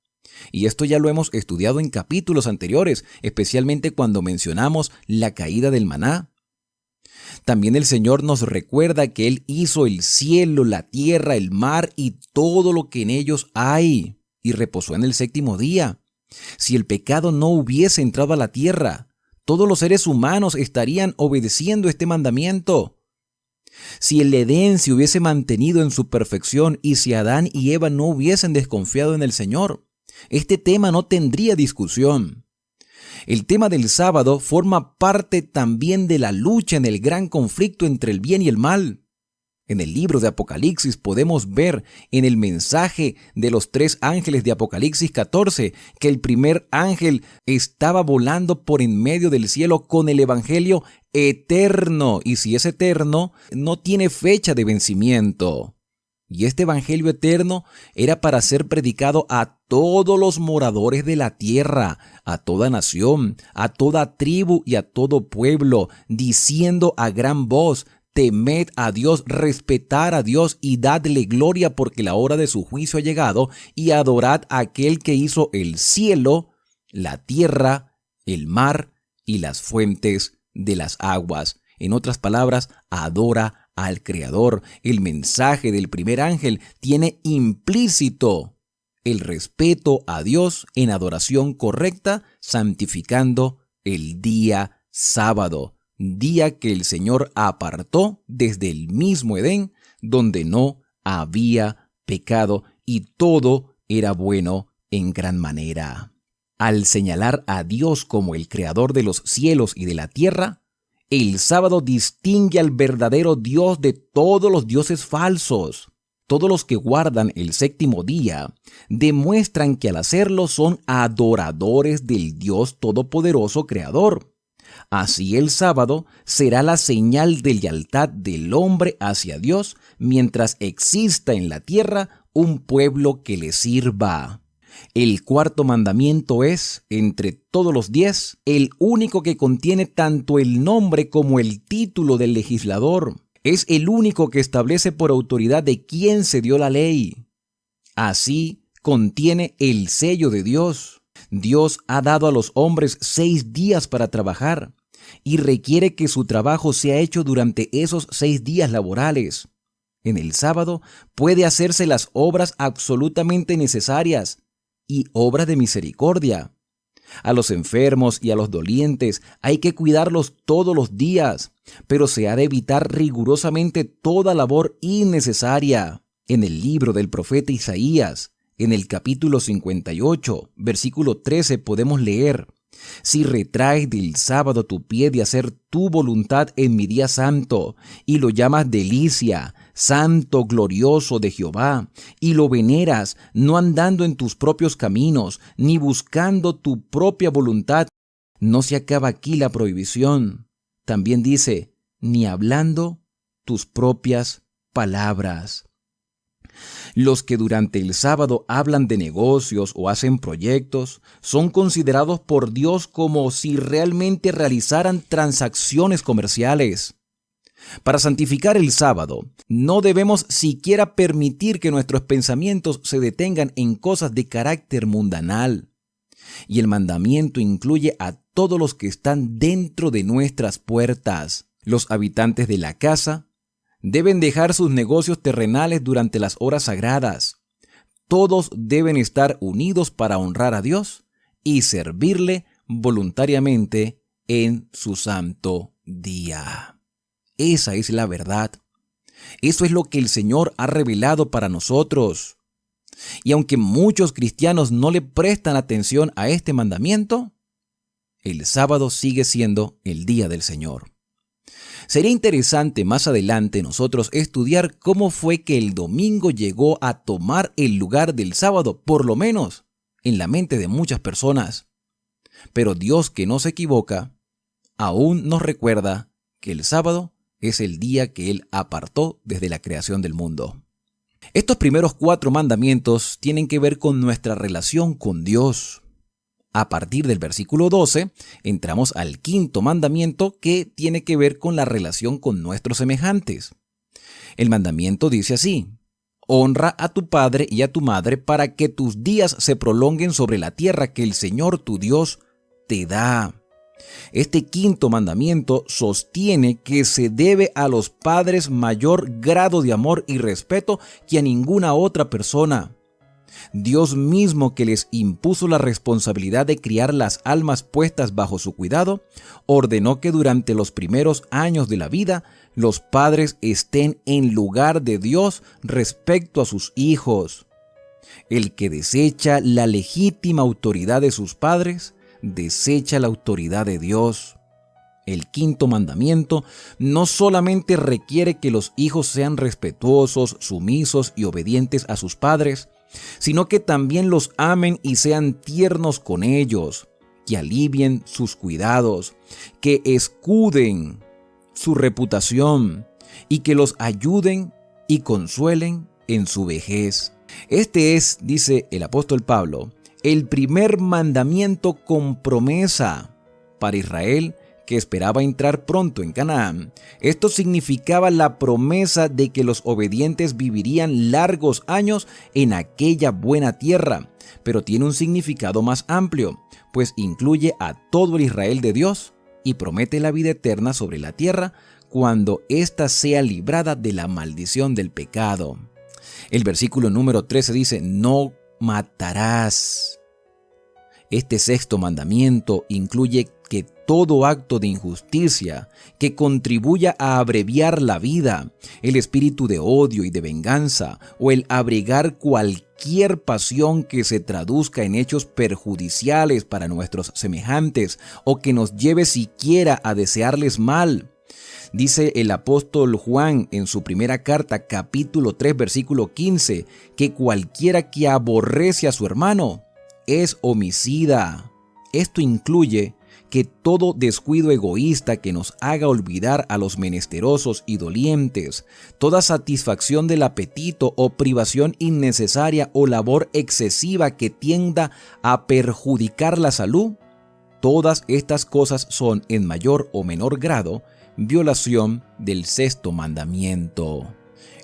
Y esto ya lo hemos estudiado en capítulos anteriores, especialmente cuando mencionamos la caída del maná. También el Señor nos recuerda que Él hizo el cielo, la tierra, el mar y todo lo que en ellos hay, y reposó en el séptimo día. Si el pecado no hubiese entrado a la tierra, todos los seres humanos estarían obedeciendo este mandamiento. Si el Edén se hubiese mantenido en su perfección y si Adán y Eva no hubiesen desconfiado en el Señor, este tema no tendría discusión. El tema del sábado forma parte también de la lucha en el gran conflicto entre el bien y el mal. En el libro de Apocalipsis podemos ver en el mensaje de los 3 ángeles de Apocalipsis 14 que el primer ángel estaba volando por en medio del cielo con el evangelio eterno, y si es eterno, no tiene fecha de vencimiento. Y este evangelio eterno era para ser predicado a todos los moradores de la tierra, a toda nación, a toda tribu y a todo pueblo, diciendo a gran voz: temed a Dios, respetad a Dios y dadle gloria, porque la hora de su juicio ha llegado, y adorad a aquel que hizo el cielo, la tierra, el mar y las fuentes de las aguas. En otras palabras, adora al Creador. El mensaje del primer ángel tiene implícito el respeto a Dios en adoración correcta, santificando el día sábado, día que el Señor apartó desde el mismo Edén, donde no había pecado y todo era bueno en gran manera. Al señalar a Dios como el Creador de los cielos y de la tierra, el sábado distingue al verdadero Dios de todos los dioses falsos. Todos los que guardan el séptimo día demuestran que al hacerlo son adoradores del Dios Todopoderoso Creador. Así el sábado será la señal de lealtad del hombre hacia Dios mientras exista en la tierra un pueblo que le sirva. El cuarto mandamiento es, entre todos los 10, el único que contiene tanto el nombre como el título del legislador. Es el único que establece por autoridad de quién se dio la ley. Así contiene el sello de Dios. Dios ha dado a los hombres 6 días para trabajar y requiere que su trabajo sea hecho durante esos 6 días laborales. En el sábado puede hacerse las obras absolutamente necesarias y obras de misericordia. A los enfermos y a los dolientes hay que cuidarlos todos los días, pero se ha de evitar rigurosamente toda labor innecesaria. En el libro del profeta Isaías, en el capítulo 58, versículo 13, podemos leer: si retraes del sábado tu pie de hacer tu voluntad en mi día santo, y lo llamas delicia, santo, glorioso de Jehová, y lo veneras, no andando en tus propios caminos, ni buscando tu propia voluntad. No se acaba aquí la prohibición. También dice, ni hablando tus propias palabras. Los que durante el sábado hablan de negocios o hacen proyectos son considerados por Dios como si realmente realizaran transacciones comerciales. Para santificar el sábado, no debemos siquiera permitir que nuestros pensamientos se detengan en cosas de carácter mundanal. Y el mandamiento incluye a todos los que están dentro de nuestras puertas. Los habitantes de la casa deben dejar sus negocios terrenales durante las horas sagradas. Todos deben estar unidos para honrar a Dios y servirle voluntariamente en su santo día. Esa es la verdad. Eso es lo que el Señor ha revelado para nosotros. Y aunque muchos cristianos no le prestan atención a este mandamiento, el sábado sigue siendo el día del Señor. Sería interesante más adelante nosotros estudiar cómo fue que el domingo llegó a tomar el lugar del sábado, por lo menos en la mente de muchas personas. Pero Dios, que no se equivoca, aún nos recuerda que el sábado es el día que Él apartó desde la creación del mundo. Estos primeros 4 mandamientos tienen que ver con nuestra relación con Dios. A partir del versículo 12, entramos al 5º mandamiento, que tiene que ver con la relación con nuestros semejantes. El mandamiento dice así: honra a tu padre y a tu madre para que tus días se prolonguen sobre la tierra que el Señor tu Dios te da. Este 5º mandamiento sostiene que se debe a los padres mayor grado de amor y respeto que a ninguna otra persona. Dios mismo, que les impuso la responsabilidad de criar las almas puestas bajo su cuidado, ordenó que durante los primeros años de la vida los padres estén en lugar de Dios respecto a sus hijos. El que desecha la legítima autoridad de sus padres, desecha la autoridad de Dios. El 5º mandamiento no solamente requiere que los hijos sean respetuosos, sumisos y obedientes a sus padres, sino que también los amen y sean tiernos con ellos, que alivien sus cuidados, que escuden su reputación y que los ayuden y consuelen en su vejez. Este es, dice el apóstol Pablo, el primer mandamiento con promesa para Israel que esperaba entrar pronto en Canaán. Esto significaba la promesa de que los obedientes vivirían largos años en aquella buena tierra, pero tiene un significado más amplio, pues incluye a todo el Israel de Dios y promete la vida eterna sobre la tierra cuando ésta sea librada de la maldición del pecado. El versículo número 13 dice, no matarás. Este sexto mandamiento incluye que todo acto de injusticia que contribuya a abreviar la vida, el espíritu de odio y de venganza, o el abrigar cualquier pasión que se traduzca en hechos perjudiciales para nuestros semejantes o que nos lleve siquiera a desearles mal. Dice el apóstol Juan en su primera carta, capítulo 3, versículo 15, que cualquiera que aborrece a su hermano es homicida. Esto incluye que todo descuido egoísta que nos haga olvidar a los menesterosos y dolientes, toda satisfacción del apetito o privación innecesaria o labor excesiva que tienda a perjudicar la salud, todas estas cosas son en mayor o menor grado violación del sexto mandamiento.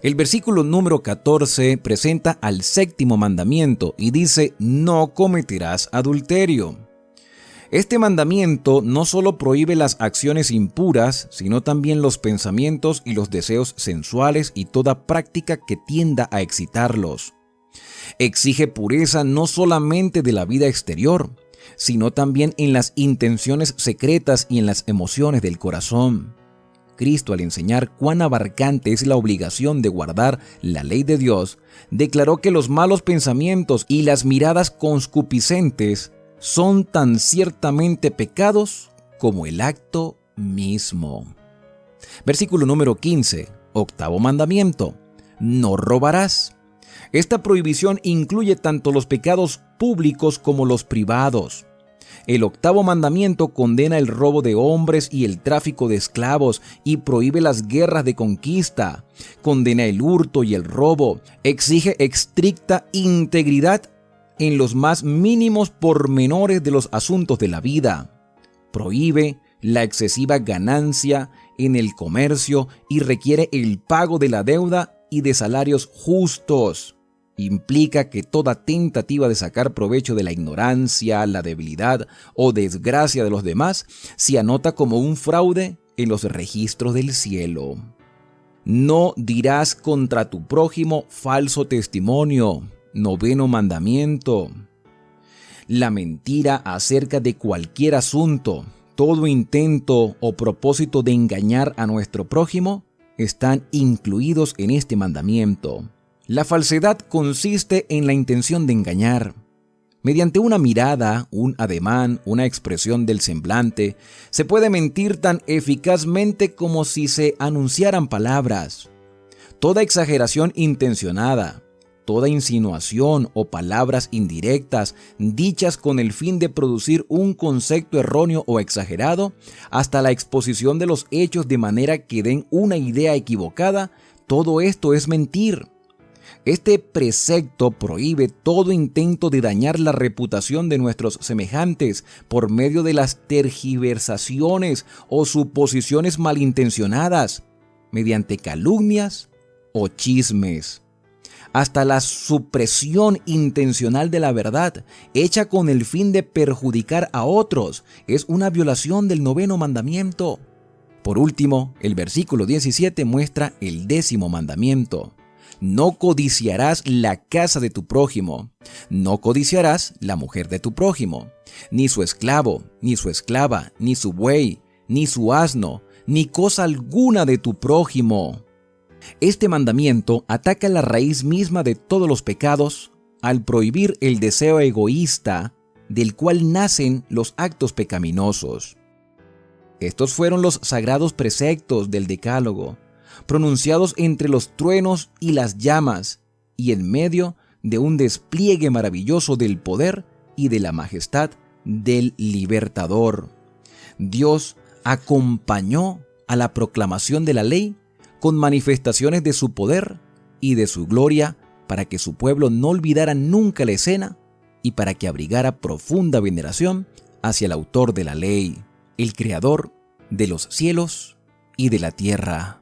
El versículo número 14 presenta al séptimo mandamiento y dice, no cometerás adulterio. Este mandamiento no solo prohíbe las acciones impuras, sino también los pensamientos y los deseos sensuales y toda práctica que tienda a excitarlos. Exige pureza no solamente de la vida exterior, sino también en las intenciones secretas y en las emociones del corazón. Cristo, al enseñar cuán abarcante es la obligación de guardar la ley de Dios, declaró que los malos pensamientos y las miradas concupiscentes son tan ciertamente pecados como el acto mismo. Versículo número 15, octavo mandamiento, no robarás. Esta prohibición incluye tanto los pecados públicos como los privados. El octavo mandamiento condena el robo de hombres y el tráfico de esclavos y prohíbe las guerras de conquista, condena el hurto y el robo, exige estricta integridad en los más mínimos pormenores de los asuntos de la vida, prohíbe la excesiva ganancia en el comercio y requiere el pago de la deuda y de salarios justos. Implica que toda tentativa de sacar provecho de la ignorancia, la debilidad o desgracia de los demás se anota como un fraude en los registros del cielo. No dirás contra tu prójimo falso testimonio. Noveno mandamiento. La mentira acerca de cualquier asunto, todo intento o propósito de engañar a nuestro prójimo están incluidos en este mandamiento. La falsedad consiste en la intención de engañar. Mediante una mirada, un ademán, una expresión del semblante, se puede mentir tan eficazmente como si se anunciaran palabras. Toda exageración intencionada, toda insinuación o palabras indirectas dichas con el fin de producir un concepto erróneo o exagerado, hasta la exposición de los hechos de manera que den una idea equivocada, todo esto es mentir. Este precepto prohíbe todo intento de dañar la reputación de nuestros semejantes por medio de las tergiversaciones o suposiciones malintencionadas, mediante calumnias o chismes. Hasta la supresión intencional de la verdad, hecha con el fin de perjudicar a otros, es una violación del noveno mandamiento. Por último, el versículo 17 muestra el décimo mandamiento. No codiciarás la casa de tu prójimo, no codiciarás la mujer de tu prójimo, ni su esclavo, ni su esclava, ni su buey, ni su asno, ni cosa alguna de tu prójimo. Este mandamiento ataca la raíz misma de todos los pecados al prohibir el deseo egoísta del cual nacen los actos pecaminosos. Estos fueron los sagrados preceptos del Decálogo, pronunciados entre los truenos y las llamas, y en medio de un despliegue maravilloso del poder y de la majestad del Libertador. Dios acompañó a la proclamación de la ley con manifestaciones de su poder y de su gloria, para que su pueblo no olvidara nunca la escena y para que abrigara profunda veneración hacia el autor de la ley, el creador de los cielos y de la tierra.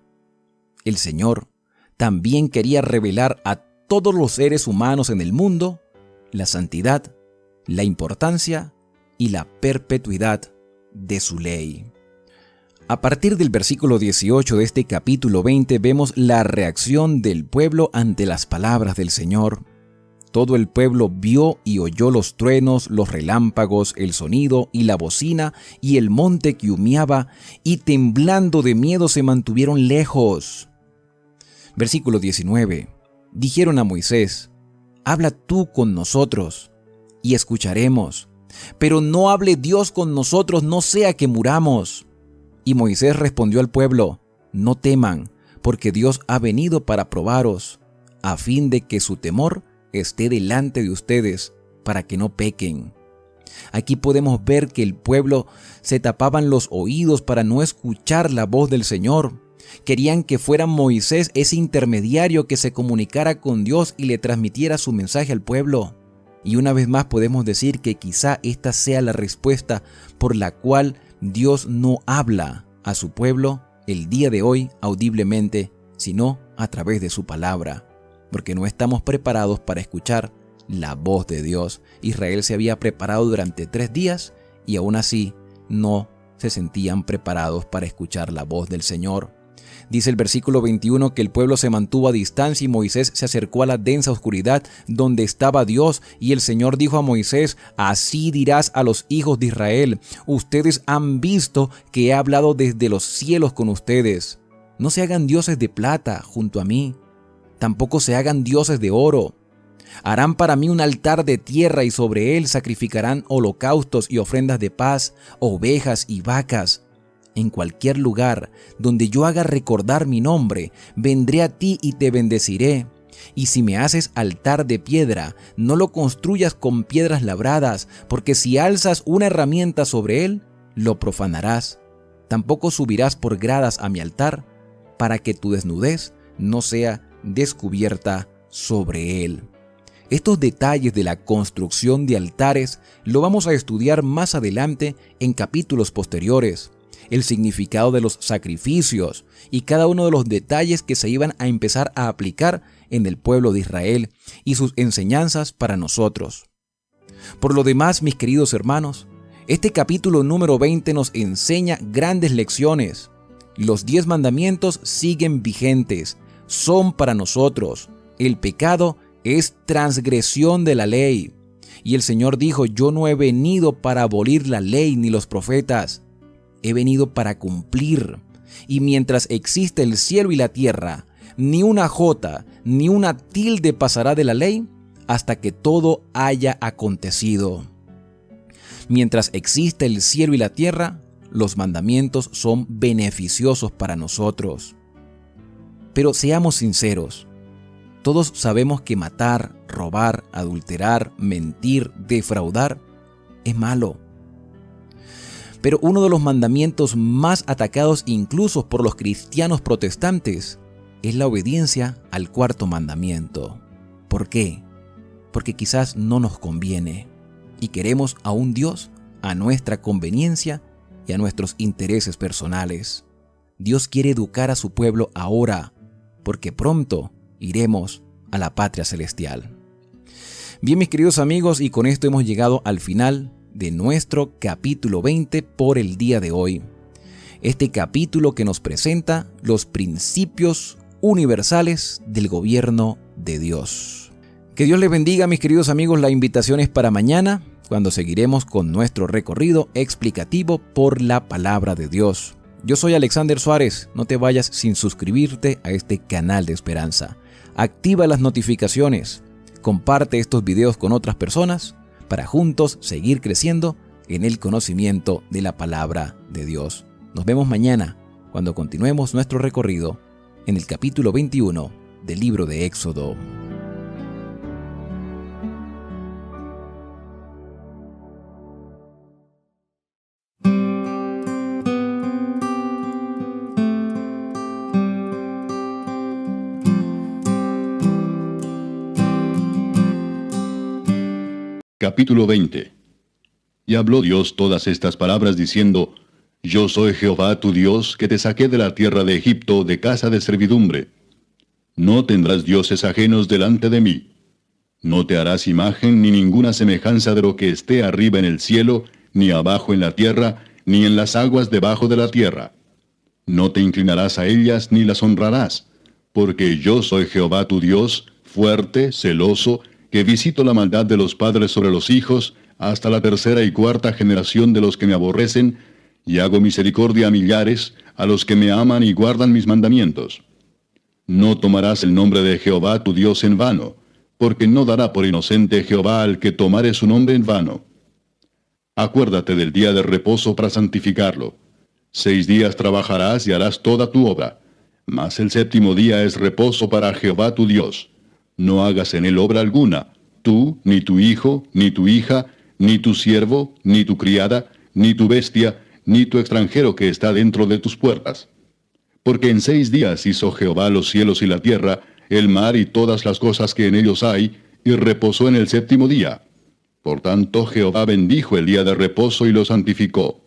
El Señor también quería revelar a todos los seres humanos en el mundo la santidad, la importancia y la perpetuidad de su ley. A partir del versículo 18 de este capítulo 20 vemos la reacción del pueblo ante las palabras del Señor. Todo el pueblo vio y oyó los truenos, los relámpagos, el sonido y la bocina y el monte que humeaba, y temblando de miedo se mantuvieron lejos. Versículo 19. Dijeron a Moisés: habla tú con nosotros y escucharemos, pero no hable Dios con nosotros, no sea que muramos. Y Moisés respondió al pueblo: no teman, porque Dios ha venido para probaros, a fin de que su temor esté delante de ustedes, para que no pequen. Aquí podemos ver que el pueblo se tapaban los oídos para no escuchar la voz del Señor. Querían que fuera Moisés ese intermediario que se comunicara con Dios y le transmitiera su mensaje al pueblo. Y una vez más podemos decir que quizá esta sea la respuesta por la cual Dios no habla a su pueblo el día de hoy audiblemente, sino a través de su palabra, porque no estamos preparados para escuchar la voz de Dios. Israel se había preparado durante 3 días y aún así no se sentían preparados para escuchar la voz del Señor. Dice el versículo 21 que el pueblo se mantuvo a distancia y Moisés se acercó a la densa oscuridad donde estaba Dios, y el Señor dijo a Moisés: así dirás a los hijos de Israel: ustedes han visto que he hablado desde los cielos con ustedes. No se hagan dioses de plata junto a mí, tampoco se hagan dioses de oro. Harán para mí un altar de tierra y sobre él sacrificarán holocaustos y ofrendas de paz, ovejas y vacas. En cualquier lugar donde yo haga recordar mi nombre, vendré a ti y te bendeciré. Y si me haces altar de piedra, no lo construyas con piedras labradas, porque si alzas una herramienta sobre él, lo profanarás. Tampoco subirás por gradas a mi altar, para que tu desnudez no sea descubierta sobre él. Estos detalles de la construcción de altares lo vamos a estudiar más adelante en capítulos posteriores. El significado de los sacrificios y cada uno de los detalles que se iban a empezar a aplicar en el pueblo de Israel y sus enseñanzas para nosotros. Por lo demás, mis queridos hermanos, este capítulo número 20 nos enseña grandes lecciones. Los 10 mandamientos siguen vigentes, son para nosotros. El pecado es transgresión de la ley. Y el Señor dijo: yo no he venido para abolir la ley ni los profetas. He venido para cumplir. Y mientras existe el cielo y la tierra, ni una jota ni una tilde pasará de la ley hasta que todo haya acontecido. Mientras existe el cielo y la tierra, los mandamientos son beneficiosos para nosotros. Pero seamos sinceros, todos sabemos que matar, robar, adulterar, mentir, defraudar es malo. Pero uno de los mandamientos más atacados incluso por los cristianos protestantes es la obediencia al 4º mandamiento. ¿Por qué? Porque quizás no nos conviene y queremos a un Dios a nuestra conveniencia y a nuestros intereses personales. Dios quiere educar a su pueblo ahora, porque pronto iremos a la patria celestial. Bien, mis queridos amigos, y con esto hemos llegado al final de nuestro capítulo 20 por el día de hoy. Este capítulo que nos presenta los principios universales del gobierno de Dios. Que Dios les bendiga, mis queridos amigos. La invitación es para mañana, cuando seguiremos con nuestro recorrido explicativo por la palabra de Dios. Yo soy Alexander Suárez. No te vayas sin suscribirte a este canal de esperanza. Activa las notificaciones. Comparte estos videos con otras personas para juntos seguir creciendo en el conocimiento de la palabra de Dios. Nos vemos mañana cuando continuemos nuestro recorrido en el capítulo 21 del libro de Éxodo. Capítulo 20. Y habló Dios todas estas palabras diciendo, Yo soy Jehová tu Dios, que te saqué de la tierra de Egipto, de casa de servidumbre. No tendrás dioses ajenos delante de mí. No te harás imagen ni ninguna semejanza de lo que esté arriba en el cielo, ni abajo en la tierra, ni en las aguas debajo de la tierra. No te inclinarás a ellas ni las honrarás, porque yo soy Jehová tu Dios, fuerte, celoso, que visito la maldad de los padres sobre los hijos, hasta la tercera y cuarta generación de los que me aborrecen, y hago misericordia a millares, a los que me aman y guardan mis mandamientos. No tomarás el nombre de Jehová tu Dios en vano, porque no dará por inocente Jehová al que tomare su nombre en vano. Acuérdate del día de reposo para santificarlo. 6 días trabajarás y harás toda tu obra, mas el 7º día es reposo para Jehová tu Dios. No hagas en él obra alguna, tú, ni tu hijo, ni tu hija, ni tu siervo, ni tu criada, ni tu bestia, ni tu extranjero que está dentro de tus puertas. Porque en 6 días hizo Jehová los cielos y la tierra, el mar y todas las cosas que en ellos hay, y reposó en el 7º día. Por tanto Jehová bendijo el día de reposo y lo santificó.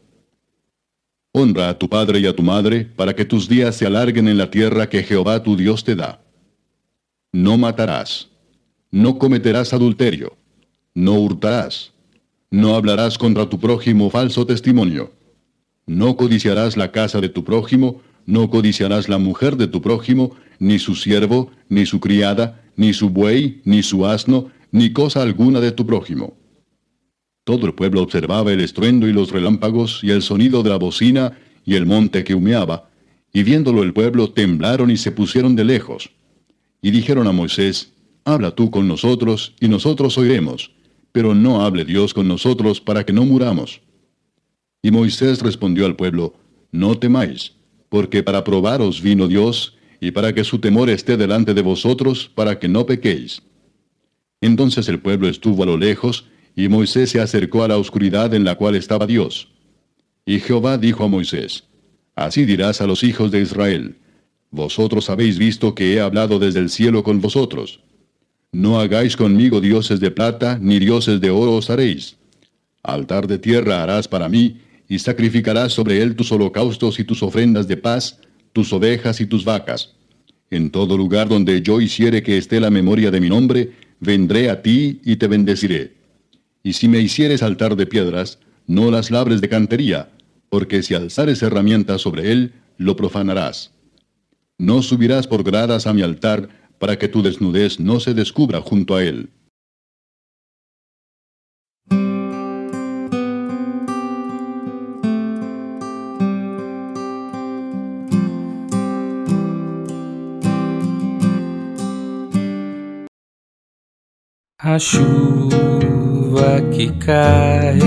Honra a tu padre y a tu madre, para que tus días se alarguen en la tierra que Jehová tu Dios te da. No matarás. No cometerás adulterio. No hurtarás. No hablarás contra tu prójimo falso testimonio. No codiciarás la casa de tu prójimo, no codiciarás la mujer de tu prójimo, ni su siervo, ni su criada, ni su buey, ni su asno, ni cosa alguna de tu prójimo. Todo el pueblo observaba el estruendo y los relámpagos, y el sonido de la bocina, y el monte que humeaba, y viéndolo el pueblo temblaron y se pusieron de lejos. Y dijeron a Moisés, Habla tú con nosotros, y nosotros oiremos, pero no hable Dios con nosotros para que no muramos. Y Moisés respondió al pueblo, No temáis, porque para probaros vino Dios, y para que su temor esté delante de vosotros, para que no pequéis. Entonces el pueblo estuvo a lo lejos, y Moisés se acercó a la oscuridad en la cual estaba Dios. Y Jehová dijo a Moisés, Así dirás a los hijos de Israel, Vosotros habéis visto que he hablado desde el cielo con vosotros. No hagáis conmigo dioses de plata, ni dioses de oro os haréis. Altar de tierra harás para mí, y sacrificarás sobre él tus holocaustos y tus ofrendas de paz, tus ovejas y tus vacas. En todo lugar donde yo hiciere que esté la memoria de mi nombre, vendré a ti y te bendeciré. Y si me hicieres altar de piedras, no las labres de cantería, porque si alzares herramientas sobre él, lo profanarás. No subirás por gradas a mi altar, para que tu desnudez no se descubra junto a él. A chuva que cai,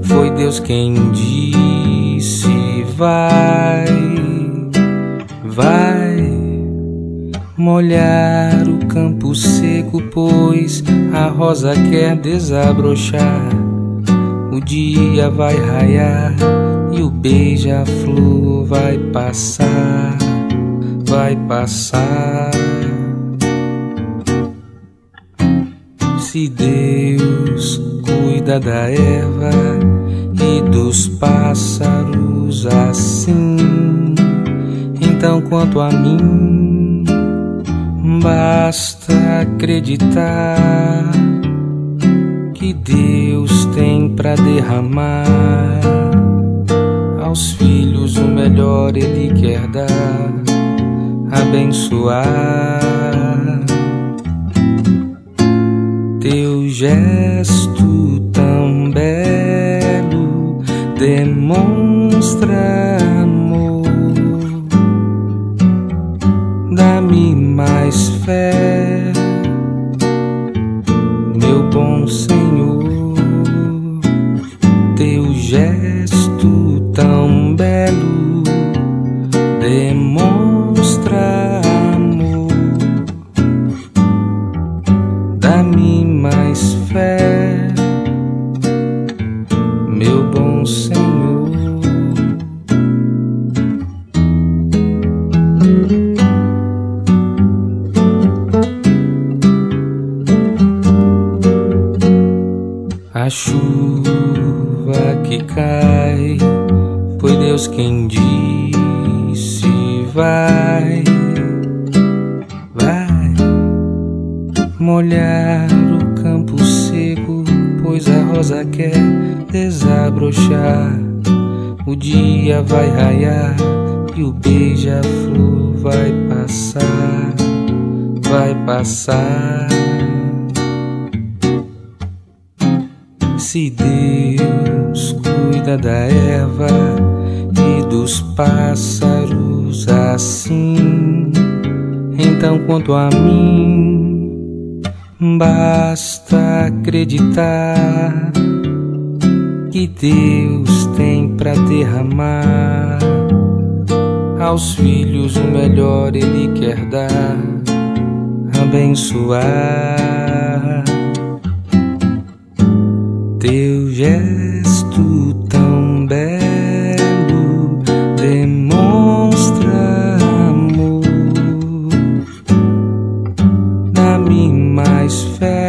foi Deus quem disse: vai, vai molhar o campo seco, pois a rosa quer desabrochar. O dia vai raiar e o beija-flor vai passar, vai passar. Se Deus cuida da erva e dos pássaros assim, então quanto a mim, basta acreditar que Deus tem pra derramar aos filhos o melhor Ele quer dar, abençoar. Teu gesto tão belo demonstra amor. Dá-me mais fé, meu bom Senhor. Teu gesto tão belo demonstra amor. Dá-me mais fé, meu bom Senhor. A chuva que cai, foi Deus quem disse: vai, vai molhar o campo seco, pois a rosa quer desabrochar. O dia vai raiar e o beija-flor vai passar, vai passar. Se Deus cuida da erva e dos pássaros assim, então quanto a mim, basta acreditar que Deus tem pra derramar aos filhos o melhor Ele quer dar, abençoar. Teu gesto tão belo demonstra amor. Dá-me mais fé